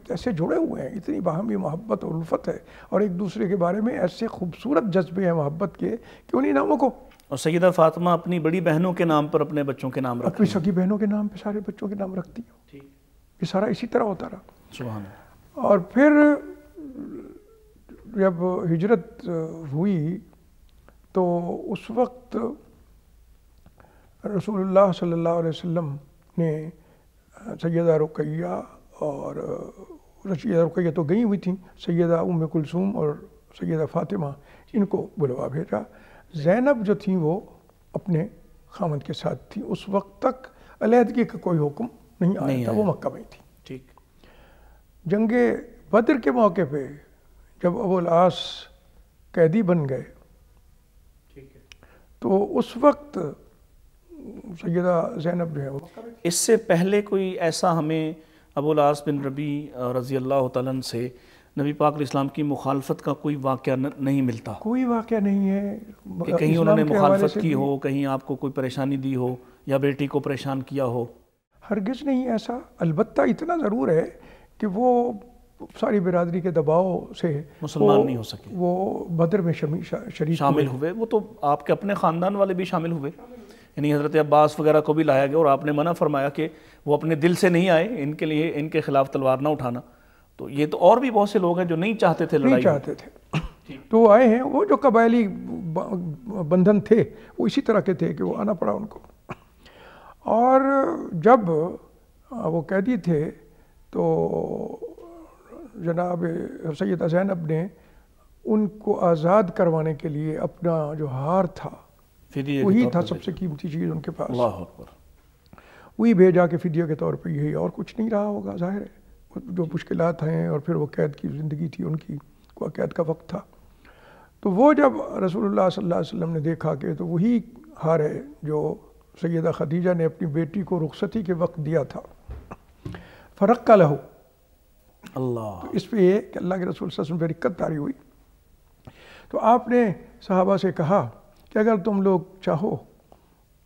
ایسے جڑے ہوئے ہیں، اتنی باہمی محبت اور الفت ہے، اور ایک دوسرے کے بارے میں ایسے خوبصورت جذبے ہیں محبت کے کہ انہی ناموں کو. اور سیدہ فاطمہ اپنی بڑی بہنوں کے نام پر اپنے بچوں کے نام رکھتی، اپنی سگی بہنوں کے نام پہ سارے بچوں کے نام رکھتی ہیں. یہ سارا اسی طرح ہوتا رہا. سبحان اللہ. اور پھر جب ہجرت ہوئی تو اس وقت رسول اللہ صلی اللہ علیہ وسلم نے سیدہ رقیہ، اور سیدہ رقیہ تو گئی ہوئی تھیں، سیدہ ام کلثوم اور سیدہ فاطمہ، ان کو بلوا بھیجا. زینب جو تھیں وہ اپنے خاوند کے ساتھ تھی. اس وقت تک علیحدگی کا کوئی حکم نہیں آیا تھا، وہ مکہ میں تھی. ٹھیک. جنگ بدر کے موقع پہ جب ابو العاص قیدی بن گئے تو اس وقت سیدہ زینب جو ہے وہ مکہ میں تھی. اس سے پہلے کوئی ایسا ہمیں ابو العاص بن ربیع رضی اللہ تعالیٰ عنہ سے نبی پاک علیہ السلام کی مخالفت کا کوئی واقعہ نہیں ملتا؟ کوئی واقعہ نہیں ہے کہ کہیں انہوں نے مخالفت کی ہو، کہیں آپ کو کوئی پریشانی دی ہو یا بیٹی کو پریشان کیا ہو؟ ہرگز نہیں ایسا. البتہ اتنا ضرور ہے کہ وہ ساری برادری کے دباؤ سے مسلمان نہیں ہو سکے، وہ بدر میں شامل ہوئے. وہ تو آپ کے اپنے خاندان والے بھی شامل ہوئے، یعنی حضرت عباس وغیرہ کو بھی لایا گیا، اور آپ نے منع فرمایا کہ وہ اپنے دل سے نہیں آئے، ان کے لیے ان کے خلاف تلوار نہ اٹھانا. تو یہ تو اور بھی بہت سے لوگ ہیں جو نہیں چاہتے تھے لڑائی، نہیں چاہتے تھے، تو وہ آئے ہیں. وہ جو قبائلی بندھن تھے وہ اسی طرح کے تھے کہ وہ آنا پڑا ان کو. اور جب وہ قیدی تھے تو جناب سیدہ زینب نے ان کو آزاد کروانے کے لیے اپنا جو ہار تھا وہی تھا سب سے قیمتی چیز ان کے پاس، اللہ اکبر، وہی بھیجا کہ فدیہ کے طور پہ یہی، اور کچھ نہیں رہا ہوگا ظاہر ہے، جو مشکلات ہیں اور پھر وہ قید کی زندگی تھی ان کی، وہ قید کا وقت تھا۔ تو وہ جب رسول اللہ صلی اللہ علیہ وسلم نے دیکھا کہ تو وہی ہار ہے جو سیدہ خدیجہ نے اپنی بیٹی کو رخصتی کے وقت دیا تھا، فرق کا لہو، اللہ، تو اس پہ یہ کہ اللہ کے رسول صلی اللہ علیہ وسلم پہ رکت طاری ہوئی۔ تو آپ نے صحابہ سے کہا کہ اگر تم لوگ چاہو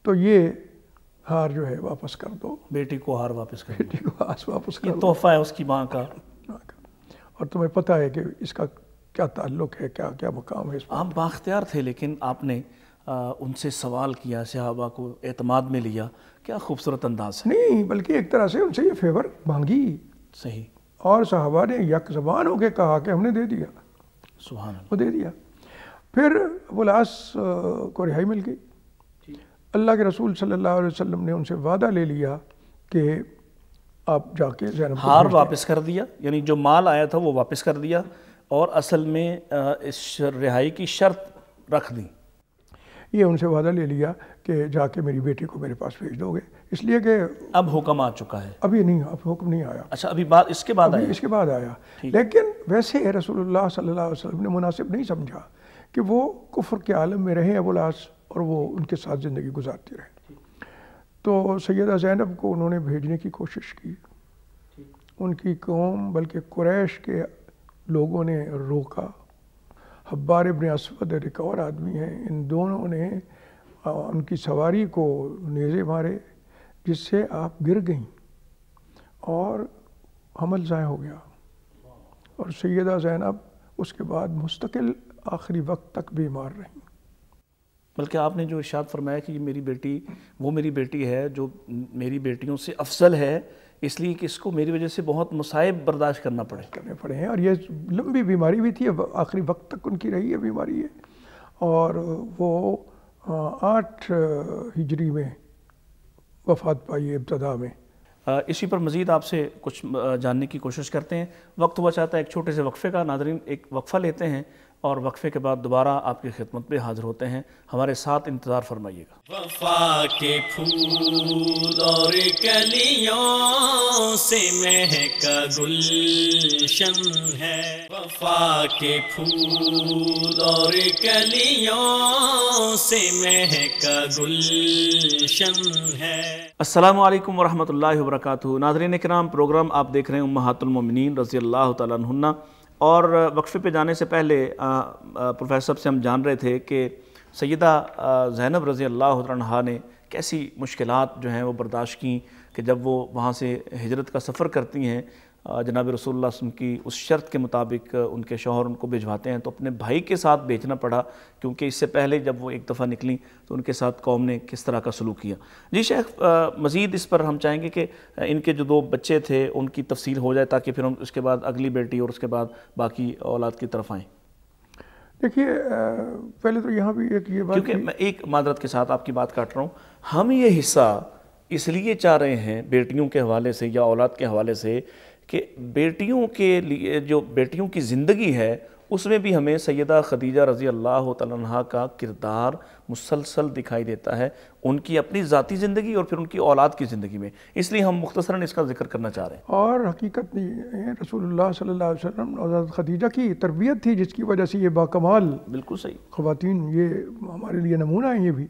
تو یہ ہار جو ہے واپس کر دو، بیٹی کو ہار واپس کر بیٹی کو ہار واپس کر یہ دو، تحفہ ہے اس کی ماں کا۔ اور تمہیں پتہ ہے کہ اس کا کیا تعلق ہے، کیا کیا مقام ہے اس پر۔ آپ بااختیار تھے، لیکن آپ نے ان سے سوال کیا، صحابہ کو اعتماد میں لیا، کیا خوبصورت انداز ہے۔ نہیں، بلکہ ایک طرح سے ان سے یہ فیور مانگی، صحیح، اور صحابہ نے یک زبان ہو کے کہا کہ ہم نے دے دیا، سبحان اللہ۔ وہ دے دیا۔ پھر ابو العاص کو رہائی مل گئی۔ اللہ کے رسول صلی اللہ علیہ وسلم نے ان سے وعدہ لے لیا کہ آپ جا کے زینب کو ہار بھیج دیں۔ واپس کر دیا، یعنی جو مال آیا تھا وہ واپس کر دیا، اور اصل میں اس رہائی کی شرط رکھ دی۔ یہ ان سے وعدہ لے لیا کہ جا کے میری بیٹی کو میرے پاس بھیج دو گے، اس لیے کہ اب حکم آ چکا ہے۔ ابھی نہیں، اب حکم نہیں آیا، اچھا، ابھی بات اس کے بعد ابھی آئی۔ اس کے بعد آیا۔ لیکن ویسے رسول اللہ صلی اللہ علیہ وسلم نے مناسب نہیں سمجھا کہ وہ کفر کے عالم میں رہیں ابو العاص، اور وہ ان کے ساتھ زندگی گزارتے رہیں۔ تو سیدہ زینب کو انہوں نے بھیجنے کی کوشش کی، ان کی قوم بلکہ قریش کے لوگوں نے روکا۔ حبار ابن اسود ایک اور آدمی ہیں، ان دونوں نے ان کی سواری کو نیزے مارے، جس سے آپ گر گئیں اور حمل ضائع ہو گیا، اور سیدہ زینب اس کے بعد مستقل آخری وقت تک بیمار رہیں۔ بلکہ آپ نے جو ارشاد فرمایا کہ یہ میری بیٹی، وہ میری بیٹی ہے جو میری بیٹیوں سے افضل ہے، اس لیے کہ اس کو میری وجہ سے بہت مصائب برداشت کرنے پڑے ہیں، اور یہ لمبی بیماری بھی تھی، آخری وقت تک ان کی رہی ہے بیماری ہے، اور وہ 8 ہجری میں وفات پائی ہے ابتدا میں۔ اسی پر مزید آپ سے کچھ جاننے کی کوشش کرتے ہیں، وقت ہوا چاہتا ہے ایک چھوٹے سے وقفے کا۔ ناظرین، ایک وقفہ لیتے ہیں اور وقفے کے بعد دوبارہ آپ کی خدمت میں حاضر ہوتے ہیں، ہمارے ساتھ انتظار فرمائیے گا۔ وفا کے پھول اور کلیوں سے مہکا گلشن ہے، وفا کے پھول اور کلیوں سے مہکا گلشن ہے۔ السلام علیکم ورحمۃ اللہ وبرکاتہ۔ ناظرین کرام، پروگرام آپ دیکھ رہے ہیں امہات المومنین رضی اللہ تعالیٰ عنہن، اور وقفے پہ جانے سے پہلے پروفیسر صاحب سے ہم جان رہے تھے کہ سیدہ زینب رضی اللہ عنہا نے کیسی مشکلات جو ہیں وہ برداشت کیں کہ جب وہ وہاں سے ہجرت کا سفر کرتی ہیں، جناب رسول اللہ صلی اللہ علیہ وسلم کی اس شرط کے مطابق ان کے شوہر ان کو بھجواتے ہیں، تو اپنے بھائی کے ساتھ بھیجنا پڑا، کیونکہ اس سے پہلے جب وہ ایک دفعہ نکلیں تو ان کے ساتھ قوم نے کس طرح کا سلوک کیا۔ جی شیخ، مزید اس پر ہم چاہیں گے کہ ان کے جو 2 بچے تھے ان کی تفصیل ہو جائے، تاکہ پھر ہم اس کے بعد اگلی بیٹی اور اس کے بعد باقی اولاد کی طرف آئیں۔ دیکھیے، پہلے تو یہاں بھی ایک یہ بات، کیونکہ میں ایک معذرت کے ساتھ آپ کی بات کاٹ رہا ہوں، ہم یہ حصہ اس لیے چاہ رہے ہیں بیٹیوں کے حوالے سے یا اولاد کے حوالے سے کہ بیٹیوں کے لیے جو بیٹیوں کی زندگی ہے اس میں بھی ہمیں سیدہ خدیجہ رضی اللہ تعالیٰ عنہا کا کردار مسلسل دکھائی دیتا ہے، ان کی اپنی ذاتی زندگی اور پھر ان کی اولاد کی زندگی میں، اس لیے ہم مختصراً اس کا ذکر کرنا چاہ رہے ہیں۔ اور حقیقت نہیں، رسول اللہ صلی اللہ علیہ وسلم اور حضرت خدیجہ کی تربیت تھی جس کی وجہ سے یہ باکمال بالکل صحیح خواتین، یہ ہمارے لیے نمونہ ہیں، یہ بھی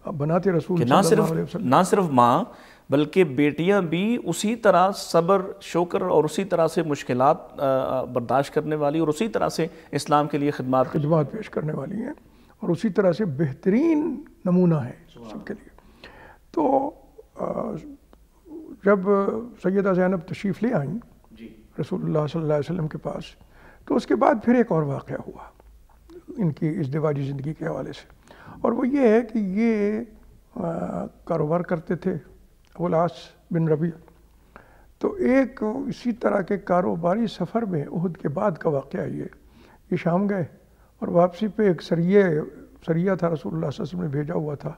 بناتے رسول کہ صلی اللہ علیہ وسلم۔ نہ صرف ماں بلکہ بیٹیاں بھی اسی طرح صبر، شکر اور اسی طرح سے مشکلات برداشت کرنے والی اور اسی طرح سے اسلام کے لیے خدمات پیش کرنے والی ہیں، اور اسی طرح سے بہترین نمونہ ہے سب کے لیے۔ تو جب سیدہ زینب تشریف لے آئیں رسول اللہ صلی اللہ علیہ وسلم کے پاس، تو اس کے بعد پھر ایک اور واقعہ ہوا ان کی ازدواجی زندگی کے حوالے سے، اور وہ یہ ہے کہ یہ کاروبار کرتے تھے ابو العاص بن ربیع۔ تو ایک اسی طرح کے کاروباری سفر میں احد کے بعد کا واقعہ ہے، یہ شام گئے اور واپسی پہ ایک سریہ تھا رسول اللہ صلی اللہ علیہ وسلم نے بھیجا ہوا تھا،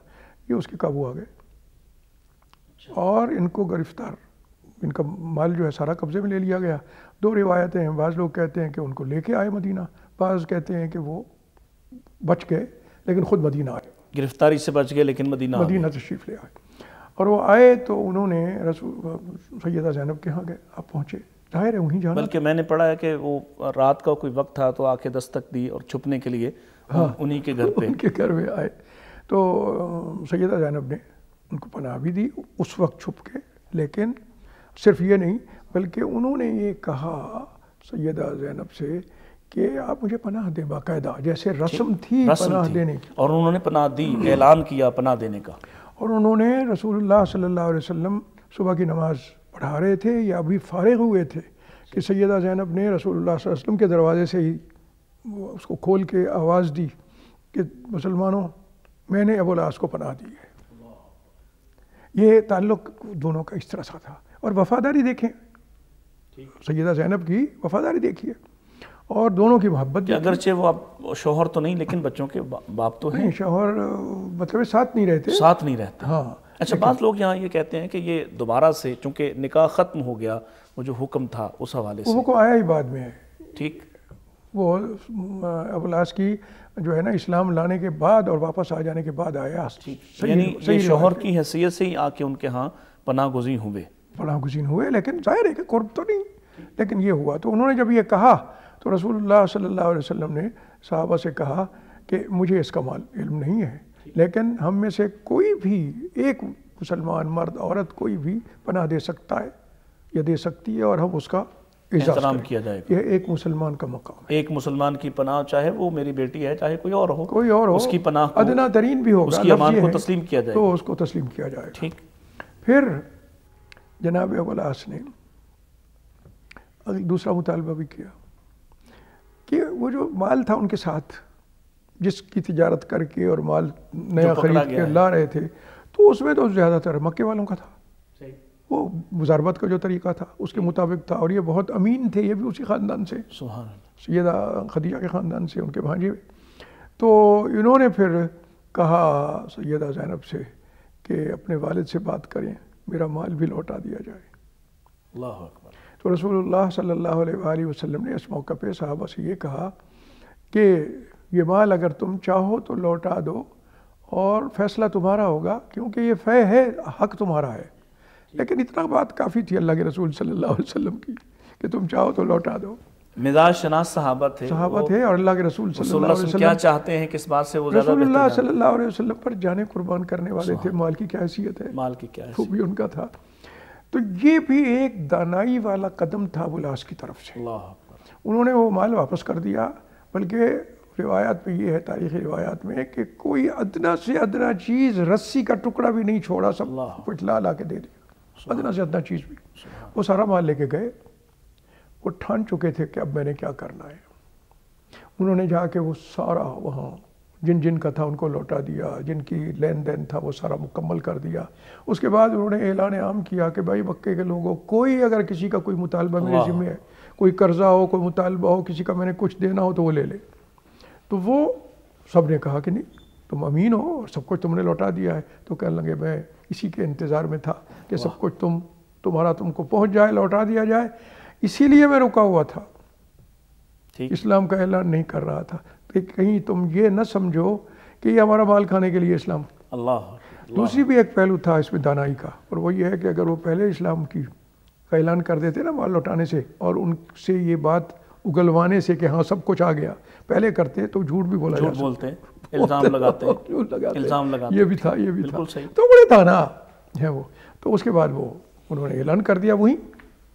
یہ اس کے قابو آ گئے اور ان کو گرفتار، ان کا مال جو ہے سارا قبضے میں لے لیا گیا۔ 2 روایتیں ہیں، بعض لوگ کہتے ہیں کہ ان کو لے کے آئے مدینہ، بعض کہتے ہیں کہ وہ بچ گئے لیکن خود مدینہ آئے، گرفتاری سے بچ گئے لیکن مدینہ تشریف لے آئے، اور وہ آئے تو انہوں نے سیدہ زینب کے ہاں گئے، آپ پہنچے، ظاہر ہے وہیں جانا، بلکہ میں نے پڑھا ہے کہ وہ رات کا کوئی وقت تھا تو آ کے دستک دی اور چھپنے کے لیے انہی کے گھر پہ، ان کے گھر میں آئے تو سیدہ زینب نے ان کو پناہ بھی دی اس وقت چھپ کے، لیکن صرف یہ نہیں بلکہ انہوں نے یہ کہا سیدہ زینب سے کہ آپ مجھے پناہ دیں، باقاعدہ جیسے رسم تھی پناہ دینے کی، اور انہوں نے پناہ دی، اعلان کیا پناہ دینے کا، اور انہوں نے رسول اللہ صلی اللہ علیہ وسلم صبح کی نماز پڑھا رہے تھے یا ابھی فارغ ہوئے تھے کہ سیدہ زینب نے رسول اللہ صلی اللہ علیہ وسلم کے دروازے سے ہی اس کو کھول کے آواز دی کہ مسلمانوں میں نے ابو العاص کو پناہ دی ہے۔ یہ تعلق دونوں کا اس طرح سا تھا، اور وفاداری دیکھیں، سیدہ زینب کی وفاداری دیکھیے، اور دونوں کی محبت کہ اگرچہ وہ اب شوہر تو نہیں لیکن بچوں کے باپ تو ہیں، شوہر مطلب ساتھ نہیں رہتے، ہاں۔ اچھا، بعض لوگ یہاں یہ کہتے ہیں کہ یہ دوبارہ سے چونکہ نکاح ختم ہو گیا، وہ جو حکم تھا اس حوالے سے، وہ حکم آیا ہی بعد میں ہے، ٹھیک، وہ ابو العاص کی جو ہے نا اسلام لانے کے بعد اور واپس آ جانے کے بعد آیا، یعنی یہ شوہر کی حیثیت سے ہی آ کے ان کے ہاں پناہ گزین ہوئے، لیکن ظاہر ہے کہ قرب تو نہیں، لیکن یہ ہوا تو انہوں نے جب یہ کہا تو رسول اللہ صلی اللہ علیہ وسلم نے صحابہ سے کہا کہ مجھے اس کا علم نہیں ہے، لیکن ہم میں سے کوئی بھی ایک مسلمان مرد عورت کوئی بھی پناہ دے سکتا ہے یا دے سکتی ہے، اور ہم اس کا احترام کیا جائے گا، یہ ایک مسلمان کا مقام ہے، ایک مسلمان کی پناہ، چاہے وہ میری بیٹی ہے چاہے کوئی اور ہو، اس کی پناہ کو، ادنا ترین بھی ہوگا، اس کی امان کو تسلیم کیا جائے گا، تو اس کو تسلیم کیا جائے گا، ٹھیک۔ پھر جناب ابو العاص نے دوسرا مطالبہ بھی کیا کہ وہ جو مال تھا ان کے ساتھ جس کی تجارت کر کے اور مال نیا خرید کے لا رہے تھے، تو اس میں تو زیادہ تر مکے والوں کا تھا، وہ مزاربت کا جو طریقہ تھا اس کے مطابق تھا، اور یہ بہت امین تھے، یہ بھی اسی خاندان سے، سبحان اللہ، سیدہ خدیجہ کے خاندان سے، ان کے بھانجے، تو انہوں نے پھر کہا سیدہ زینب سے کہ اپنے والد سے بات کریں، میرا مال بھی لوٹا دیا جائے۔ اللہ اکبر۔ تو رسول اللہ صلی اللہ علیہ وآلہ وسلم نے اس موقع پہ صحابہ سے یہ کہا کہ یہ مال اگر تم چاہو تو لوٹا دو، اور فیصلہ تمہارا ہوگا، کیونکہ یہ فے ہے، حق تمہارا ہے، لیکن اتنا بات کافی تھی اللہ کے رسول صلی اللہ علیہ وسلم کی کہ تم چاہو تو لوٹا دو۔ مزاج شناس صحابہ تھے، اور اللہ کے رسول صلی اللہ علیہ وسلم کیا چاہتے ہیں کس بات سے وہ زیادہ رسول اللہ صلی اللہ علیہ وسلم پر جانے قربان کرنے والے تھے، مال کی کیا حیثیت ہے، مال کی کیا وہ بھی ان کا تھا، تو یہ بھی ایک دانائی والا قدم تھا ابو العاص کی طرف سے، انہوں نے وہ مال واپس کر دیا، بلکہ روایات میں یہ ہے، تاریخی روایات میں، کہ کوئی ادنا سے ادنا چیز، رسی کا ٹکڑا بھی نہیں چھوڑا، سب کچھ لا کے دے دیا، ادنا سے ادنا چیز بھی، وہ سارا مال لے کے گئے، وہ ٹھان چکے تھے کہ اب میں نے کیا کرنا ہے، انہوں نے جا کے وہ سارا وہاں جن کا تھا ان کو لوٹا دیا، جن کی لین دین تھا وہ سارا مکمل کر دیا، اس کے بعد انہوں نے اعلان عام کیا کہ بھائی مکے کے لوگوں، کوئی اگر کسی کا کوئی مطالبہ میرے ذمہ ہے، کوئی قرضہ ہو، کوئی مطالبہ ہو، کسی کا میں نے کچھ دینا ہو تو وہ لے لے، تو وہ سب نے کہا کہ نہیں تم امین ہو اور سب کچھ تم نے لوٹا دیا ہے، تو کہنے لگے میں اسی کے انتظار میں تھا کہ سب کچھ تمہارا تم کو پہنچ جائے، لوٹا دیا جائے، اسی لیے میں رکا ہوا تھا، اسلام کا اعلان نہیں کر رہا تھا کہ کہیں تم یہ نہ سمجھو کہ یہ ہمارا مال کھانے کے لیے اسلام۔ دوسری بھی ایک پہلو تھا اس میں دانائی کا، اور وہ یہ ہے کہ اگر وہ پہلے اسلام کا اعلان کر دیتے نا مال لوٹانے سے، اور ان سے یہ بات اگلوانے سے کہ ہاں سب کچھ آ گیا، پہلے کرتے تو جھوٹ بھی بولا جاتا، بولتے الزام لگاتے، یہ بھی تھا، تو بڑے دانا ہے وہ، تو اس کے بعد وہ انہوں نے اعلان کر دیا وہیں،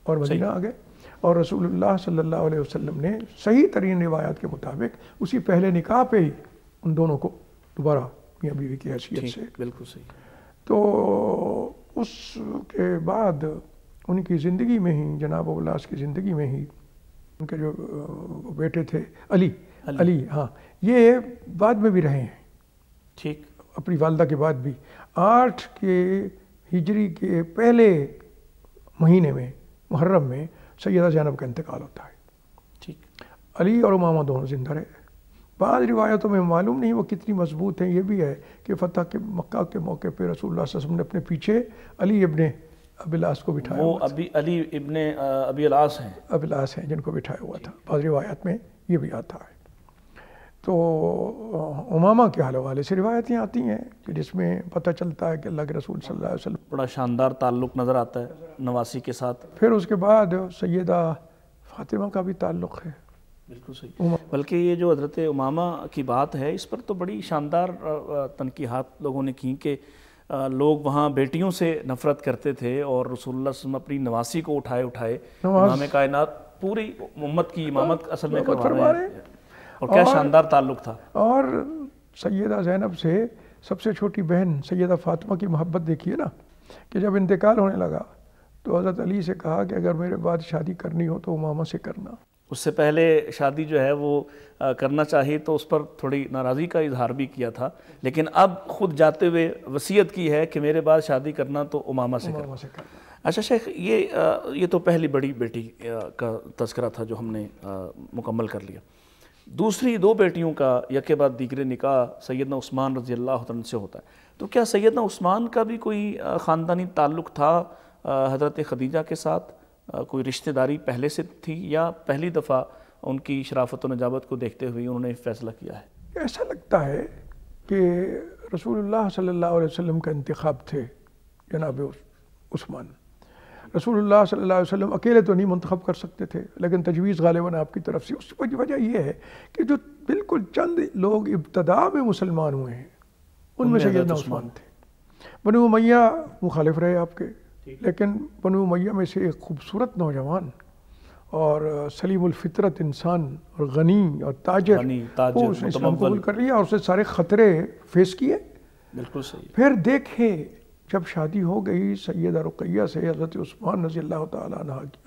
اور مدینہ آ گئے، اور رسول اللہ صلی اللہ علیہ وسلم نے صحیح ترین روایات کے مطابق اسی پہلے نکاح پہ ہی ان دونوں کو دوبارہ میاں بیوی کی حیثیت سے، بالکل صحیح، تو اس کے بعد ان کی زندگی میں ہی، جناب ابو العاص کی زندگی میں ہی، ان کے جو بیٹے تھے علی، ہاں، یہ بعد میں بھی رہے ہیں، ٹھیک، اپنی والدہ کے بعد بھی 8 کے ہجری کے پہلے مہینے میں، محرم میں، سیدہ زینب کا انتقال ہوتا ہے، ٹھیک، علی اور امامہ دونوں زندہ رہے، بعض روایتوں میں معلوم نہیں وہ کتنی مضبوط ہیں، یہ بھی ہے کہ فتح کے مکہ کے موقع پہ رسول اللہ صلی اللہ علیہ وسلم نے اپنے پیچھے علی ابن ابی العاص کو بٹھایا، وہ علی ابن ابی العاص ہیں، ابی العاص ہیں جن کو بٹھایا ہوا تھا، بعض روایات میں یہ بھی آتا ہے۔ تو امامہ کے حوالے سے روایتیں آتی ہیں کہ جس میں پتہ چلتا ہے کہ اللہ کے رسول صلی اللہ علیہ وسلم بڑا شاندار تعلق نظر آتا ہے نواسی کے ساتھ. پھر اس کے بعد سیدہ فاطمہ کا بھی تعلق ہے. بالکل صحیح. بلکہ یہ جو حضرت امامہ کی بات ہے اس پر تو بڑی شاندار تنقیحات لوگوں نے کی کہ لوگ وہاں بیٹیوں سے نفرت کرتے تھے اور رسول اللہ صلی اللہ علیہ وسلم اپنی نواسی کو اٹھائے امام کائنات پوری امت کی امامت اصل میں کروا رہے ہیں. اور کیا شاندار تعلق تھا. اور سیدہ زینب سے سب سے چھوٹی بہن سیدہ فاطمہ کی محبت دیکھیے نا کہ جب انتقال ہونے لگا تو حضرت علی سے کہا کہ اگر میرے بعد شادی کرنی ہو تو امامہ سے کرنا. اس سے پہلے شادی جو ہے وہ کرنا چاہیے تو اس پر تھوڑی ناراضی کا اظہار بھی کیا تھا، لیکن اب خود جاتے ہوئے وصیت کی ہے کہ میرے بعد شادی کرنا تو امامہ سے کرنا. اچھا شیخ، یہ تو پہلی بڑی بیٹی کا تذکرہ تھا جو ہم نے مکمل کر لیا. دوسری دو بیٹیوں کا یکے بعد دیگر نکاح سیدنا عثمان رضی اللہ عنہ سے ہوتا ہے. تو کیا سیدنا عثمان کا بھی کوئی خاندانی تعلق تھا حضرت خدیجہ کے ساتھ؟ کوئی رشتہ داری پہلے سے تھی یا پہلی دفعہ ان کی شرافت و نجابت کو دیکھتے ہوئے انہوں نے فیصلہ کیا ہے؟ ایسا لگتا ہے کہ رسول اللہ صلی اللہ علیہ وسلم کا انتخاب تھے جناب عثمان. رسول اللہ صلی اللہ علیہ وسلم اکیلے تو نہیں منتخب کر سکتے تھے، لیکن تجویز غالباً آپ کی طرف سے. اس کی وجہ یہ ہے کہ جو بالکل چند لوگ ابتدا میں مسلمان ہوئے ہیں ان میں سیدنا عثمان تھے. بنو امیہ مخالف رہے آپ کے، لیکن بنو امیہ میں سے ایک خوبصورت نوجوان اور سلیم الفطرت انسان اور غنی اور تاجر وہ اس نے اسلام قبول کر لیا اور اسے سارے خطرے فیس کیے. بالکل صحیح. پھر دیکھے جب شادی ہو گئی سیدہ رقیہ سے حضرت عثمان رضی اللہ تعالیٰ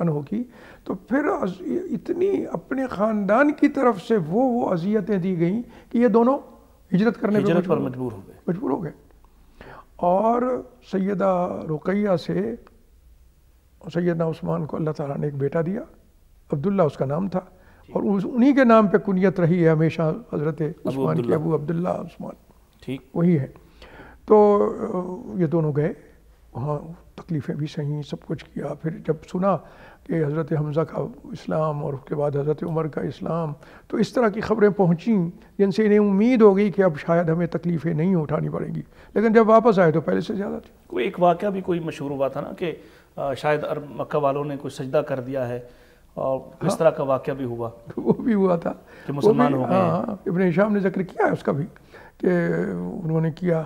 عنہ کی، تو پھر اتنی اپنے خاندان کی طرف سے وہ اذیتیں دی گئیں کہ یہ دونوں ہجرت کرنے پر مجبور ہو گئے. اور سیدہ رقیہ سے سیدنا عثمان کو اللہ تعالیٰ نے ایک بیٹا دیا، عبداللہ اس کا نام تھا، اور انہی کے نام پہ کنیت رہی ہے ہمیشہ حضرت عثمان کی، ابو عبداللہ عثمان. ٹھیک وہی ہے. تو یہ دونوں گئے وہاں، تکلیفیں بھی سہیں، سب کچھ کیا. پھر جب سنا کہ حضرت حمزہ کا اسلام اور اس کے بعد حضرت عمر کا اسلام، تو اس طرح کی خبریں پہنچیں جن سے انہیں امید ہو گئی کہ اب شاید ہمیں تکلیفیں نہیں اٹھانی پڑیں گی. لیکن جب واپس آئے تو پہلے سے زیادہ تھی. کوئی ایک واقعہ بھی کوئی مشہور ہوا تھا نا کہ شاید مکہ والوں نے کوئی سجدہ کر دیا ہے، اور اس طرح کا واقعہ بھی ہوا. وہ بھی ہوا تھا کہ مسلمان ہو گئے. ہاں، ابن ہشام نے ذکر کیا ہے اس کا بھی کہ انہوں نے کیا.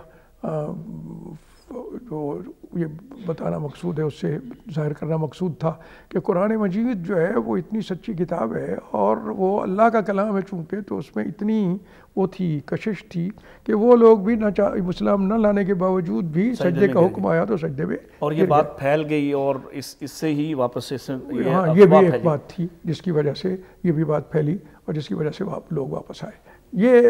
جو یہ بتانا مقصود ہے، اس سے ظاہر کرنا مقصود تھا کہ قرآن مجید جو ہے وہ اتنی سچی کتاب ہے اور وہ اللہ کا کلام ہے چونکہ، تو اس میں اتنی وہ تھی کشش تھی کہ وہ لوگ بھی اسلام نہ لانے کے باوجود بھی سجدے کا حکم آیا تو سجدے میں. اور یہ بات پھیل گئی اور اس سے ہی واپس ہاں یہ بھی ایک بات تھی جس کی وجہ سے یہ بھی بات پھیلی اور جس کی وجہ سے لوگ واپس آئے. یہ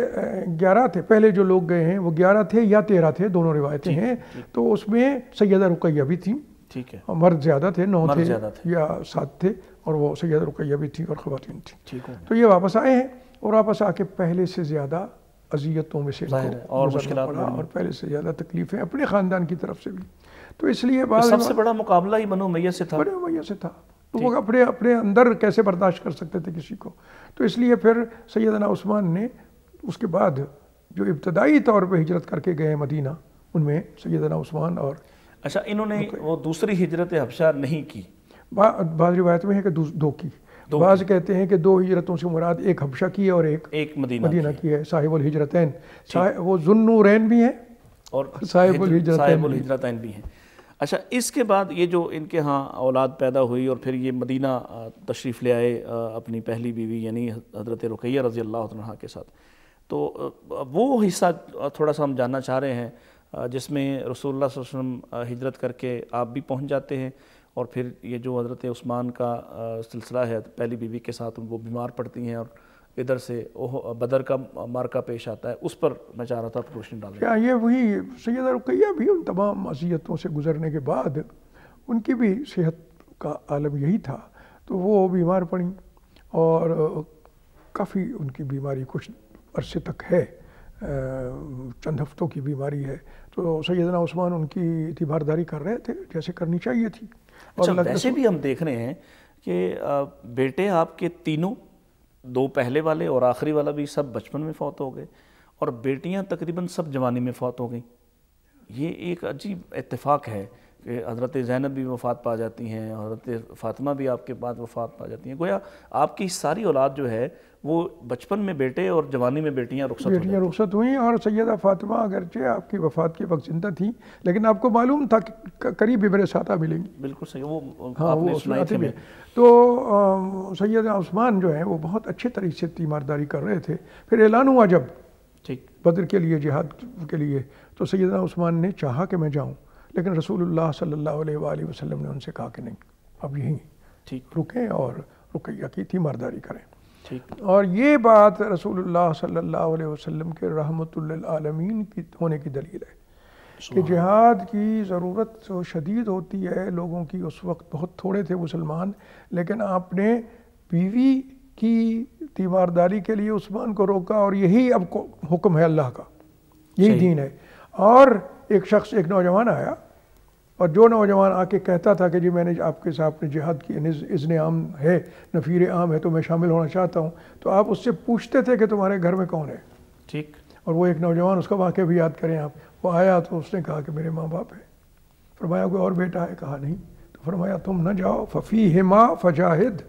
11 تھے پہلے جو لوگ گئے ہیں، وہ 11 تھے یا 13 تھے، دونوں روایتیں ہیں. تو اس میں سیدہ رقیہ بھی تھیں. ٹھیک ہے. مرد زیادہ تھے، 9 تھے یا 7 تھے، اور وہ سیدہ رقیہ بھی تھیں اور خواتین تھیں. تو یہ واپس آئے ہیں اور واپس آ کے پہلے سے زیادہ اذیتوں میں سے اور مشکلات اور پہلے سے زیادہ تکلیفیں اپنے خاندان کی طرف سے بھی. تو اس لیے سب سے بڑا مقابلہ ہی بنو امیہ سے تھا. بنو امیہ سے تھا. تو وہ اپنے اندر کیسے برداشت کر سکتے تھے کسی کو. تو اس لیے پھر سیدنا عثمان نے اس کے بعد جو ابتدائی طور پہ ہجرت کر کے گئے مدینہ، ان میں سیدنا عثمان اور اچھا انہوں نے وہ دوسری ہجرت حبشہ نہیں کی. بعض روایت میں ہے کہ 2 کی. بعض کہتے ہیں کہ 2 ہجرتوں سے مراد ایک حبشہ کی ہے اور ایک مدینہ کی ہے. صاحب الہجرتین، وہ ذو النورین بھی ہیں اور صاحب الہجرتین بھی ہیں. اچھا اس کے بعد یہ جو ان کے ہاں اولاد پیدا ہوئی اور پھر یہ مدینہ تشریف لے آئے اپنی پہلی بیوی یعنی حضرت رقیہ رضی اللہ عنہا کے ساتھ. تو وہ حصہ تھوڑا سا ہم جاننا چاہ رہے ہیں جس میں رسول اللہ صلی اللہ علیہ وسلم ہجرت کر کے آپ بھی پہنچ جاتے ہیں، اور پھر یہ جو حضرت عثمان کا سلسلہ ہے پہلی بیوی کے ساتھ وہ بیمار پڑتی ہیں اور ادھر سے بدر کا مارکہ پیش آتا ہے. اس پر میں چاہ رہا تھا آپ روشنی ڈالیں. کیا یہ وہی سیدہ رقیہ بھی ان تمام اذیتوں سے گزرنے کے بعد ان کی بھی صحت کا عالم یہی تھا، تو وہ بیمار پڑیں اور کافی ان کی بیماری کچھ عرصے تک ہے، چند ہفتوں کی بیماری ہے. تو سیدنا عثمان ان کی اعتبارداری کر رہے تھے جیسے کرنی چاہیے تھی. اچھا ویسے بھی ہم دیکھ رہے ہیں کہ بیٹے آپ کے تینوں دو پہلے والے اور آخری والا بھی سب بچپن میں فوت ہو گئے، اور بیٹیاں تقریباً سب جوانی میں فوت ہو گئیں۔ یہ ایک عجیب اتفاق ہے کہ حضرت زینب بھی وفات پا جاتی ہیں، حضرت فاطمہ بھی آپ کے بعد وفات پا جاتی ہیں۔ گویا آپ کی ساری اولاد جو ہے وہ بچپن میں بیٹے اور جوانی میں بیٹیاں رخصت ہوئیں، اور سیدہ فاطمہ اگرچہ آپ کی وفات کے وقت زندہ تھیں لیکن آپ کو معلوم تھا کہ قریب عبر ساتہ ملیں گی۔ بالکل صحیح، وہ آپ نے سنائی تھی میں۔ تو سیدہ عثمان جو ہیں وہ بہت اچھے طریقے سے تیمارداری کر رہے تھے۔ پھر اعلان ہوا جب بدر کے لیے، جہاد کے لیے، تو سیدنا عثمان نے چاہا کہ میں جاؤں، لیکن رسول اللہ صلی اللہ علیہ وآلہ وسلم نے ان سے کہا کہ نہیں، اب یہیں رکیں اور رقیہ کی تیمارداری کریں۔ اور یہ بات رسول اللہ صلی اللہ علیہ وسلم کے رحمت للعالمین کی ہونے کی دلیل ہے کہ جہاد کی ضرورت شدید ہوتی ہے لوگوں کی۔ اس وقت بہت تھوڑے تھے مسلمان، لیکن آپ نے بیوی کی تیمارداری کے لیے عثمان کو روکا، اور یہی اب حکم ہے اللہ کا، یہی دین ہے۔ اور ایک نوجوان آیا، اور جو نوجوان آ کے کہتا تھا کہ جی میں نے آپ کے ساتھ جہاد کی اذن عام ہے، نفیر عام ہے، تو میں شامل ہونا چاہتا ہوں، تو آپ اس سے پوچھتے تھے کہ تمہارے گھر میں کون ہے؟ ٹھیک۔ اور وہ ایک نوجوان، اس کا واقعہ بھی یاد کریں آپ، وہ آیا تو اس نے کہا کہ میرے ماں باپ ہیں۔ فرمایا کوئی اور بیٹا ہے؟ کہا نہیں۔ تو فرمایا تم نہ جاؤ، ففیہما فجاہد،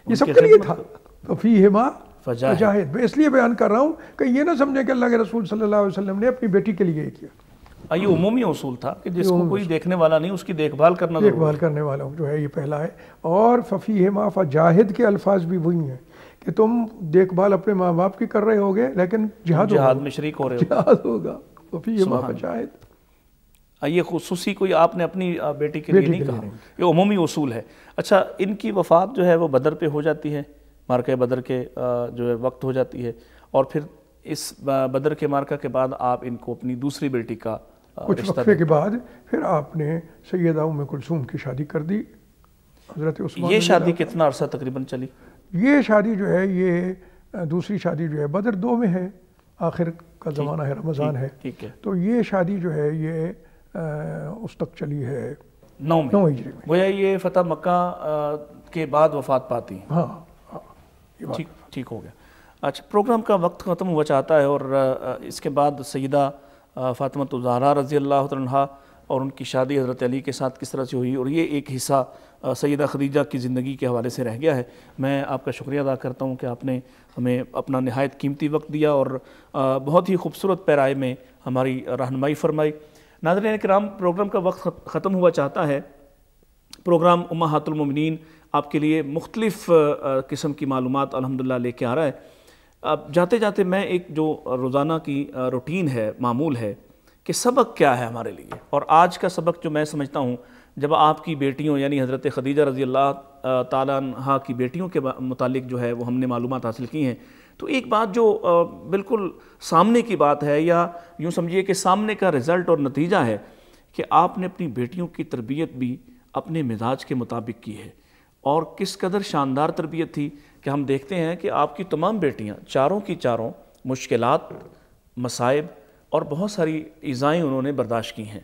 یہ سب کے لیے تھا، ففیہما فجاہد۔ میں اس لیے بیان کر رہا ہوں کہ یہ نہ سمجھیں کہ اللہ کے رسول صلی اللہ علیہ وسلم نے اپنی بیٹی کے لیے یہ کیا۔ یہ عمومی اصول تھا کہ جس کو کوئی دیکھنے والا نہیں اس کی دیکھ بھال کرنا ضروری ہے۔ دیکھ بھال کرنے والا جو ہے، یہ پہلا ہے۔ اور ففیہما فجاہد کے الفاظ بھی وہی ہیں کہ تم دیکھ بھال اپنے ماں باپ کی کر رہے ہوگے لیکن جہاد میں شریک ہو رہے ہو، جہاد ہوگا، ففیہما فجاہد۔ یہ خصوصی کوئی آپ نے اپنی بیٹی کے لیے نہیں کہا، یہ عمومی اصول ہے۔ اچھا، ان کی وفات جو ہے وہ بدر پہ ہو جاتی ہے، مارکہ بدر کے جو ہے وقت ہو جاتی ہے، اور پھر اس بدر کے مارکہ کے بعد آپ ان کو اپنی دوسری بیٹی کا کچھ وقفے کے بعد پھر آپ نے سیدہ ام کلثوم کی شادی کر دی حضرت عثمان۔ یہ شادی کتنا عرصہ تقریباً چلی؟ یہ شادی جو ہے، یہ دوسری شادی جو ہے بدر 2 میں ہے، آخر کا زمانہ ہے، رمضان ہے، تو یہ شادی جو ہے یہ اس تک چلی ہے 9 ہجری میں۔ گویا یہ فتح مکہ کے بعد وفات پاتی ہیں۔ ہاں، ٹھیک ہو گیا۔ اچھا، پروگرام کا وقت ختم ہوا چاہتا ہے، اور اس کے بعد سیدہ فاطمہ الزہرا رضی اللہ عنہا اور ان کی شادی حضرت علی کے ساتھ کس طرح سے ہوئی، اور یہ ایک حصہ سیدہ خدیجہ کی زندگی کے حوالے سے رہ گیا ہے۔ میں آپ کا شکریہ ادا کرتا ہوں کہ آپ نے ہمیں اپنا نہایت قیمتی وقت دیا اور بہت ہی خوبصورت پیرائے میں ہماری رہنمائی فرمائی۔ ناظرین کرام، پروگرام کا وقت ختم ہوا چاہتا ہے۔ پروگرام امہات المومنین آپ کے لیے مختلف قسم کی معلومات الحمدللہ لے کے آ رہا ہے۔ اب جاتے جاتے میں ایک جو روزانہ کی روٹین ہے، معمول ہے کہ سبق کیا ہے ہمارے لیے، اور آج کا سبق جو میں سمجھتا ہوں، جب آپ کی بیٹیوں یعنی حضرت خدیجہ رضی اللہ تعالیٰ عنہا کی بیٹیوں کے متعلق جو ہے وہ ہم نے معلومات حاصل کی ہیں، تو ایک بات جو بالکل سامنے کی بات ہے، یا یوں سمجھیے کہ سامنے کا رزلٹ اور نتیجہ ہے کہ آپ نے اپنی بیٹیوں کی تربیت بھی اپنے مزاج کے مطابق کی ہے، اور کس قدر شاندار تربیت تھی کہ ہم دیکھتے ہیں کہ آپ کی تمام بیٹیاں چاروں کی چاروں مشکلات، مصائب اور بہت ساری ایذائیں انہوں نے برداشت کی ہیں،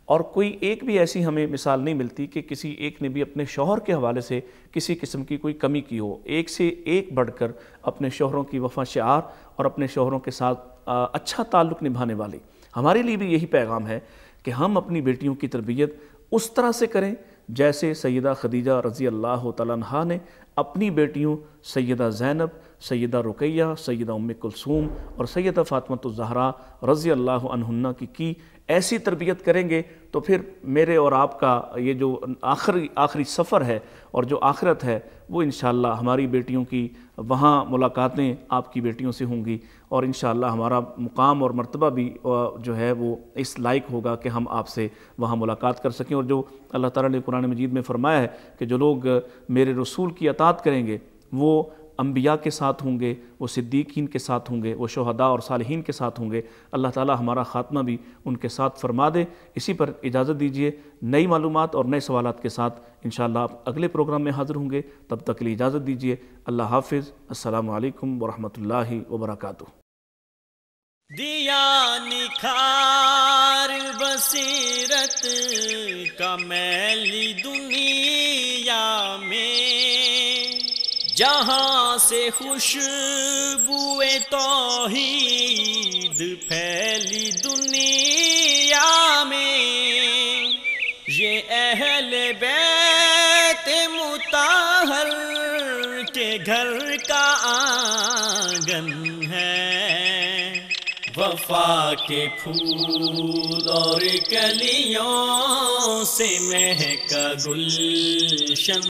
اور کوئی ایک بھی ایسی ہمیں مثال نہیں ملتی کہ کسی ایک نے بھی اپنے شوہر کے حوالے سے کسی قسم کی کوئی کمی کی ہو۔ ایک سے ایک بڑھ کر اپنے شوہروں کی وفا شعار اور اپنے شوہروں کے ساتھ اچھا تعلق نبھانے والی۔ ہمارے لیے بھی یہی پیغام ہے کہ ہم اپنی بیٹیوں کی تربیت اس طرح سے کریں جیسے سیدہ خدیجہ رضی اللہ تعالیٰ عنہا نے اپنی بیٹیوں سیدہ زینب، سیدہ رقیہ، سیدہ ام کلثوم اور سیدہ فاطمہ الزہرا رضی اللہ عنہن کی ایسی تربیت کریں گے تو پھر میرے اور آپ کا یہ جو آخری سفر ہے اور جو آخرت ہے وہ انشاءاللہ ہماری بیٹیوں کی وہاں ملاقاتیں آپ کی بیٹیوں سے ہوں گی، اور انشاءاللہ ہمارا مقام اور مرتبہ بھی جو ہے وہ اس لائق ہوگا کہ ہم آپ سے وہاں ملاقات کر سکیں۔ اور جو اللہ تعالیٰ نے قرآن مجید میں فرمایا ہے کہ جو لوگ میرے رسول کی اطاعت کریں گے وہ انبیاء کے ساتھ ہوں گے، وہ صدیقین کے ساتھ ہوں گے، وہ شہداء اور صالحین کے ساتھ ہوں گے۔ اللہ تعالیٰ ہمارا خاتمہ بھی ان کے ساتھ فرما دے۔ اسی پر اجازت دیجیے، نئی معلومات اور نئے سوالات کے ساتھ انشاءاللہ آپ اگلے پروگرام میں حاضر ہوں گے۔ تب تک کے لیے اجازت دیجیے۔ اللہ حافظ۔ السلام علیکم ورحمۃ اللہ وبرکاتہ۔ دیا نکھار بصیرت کا میلی دنیا میں، جہاں سے خوشبوئے توحید پھیلی دنیا میں، یہ اہل بیت مطہر کے گھر کا آنگن ہے۔ وفا کے پھول اور کلیوں سے مہکا گلشن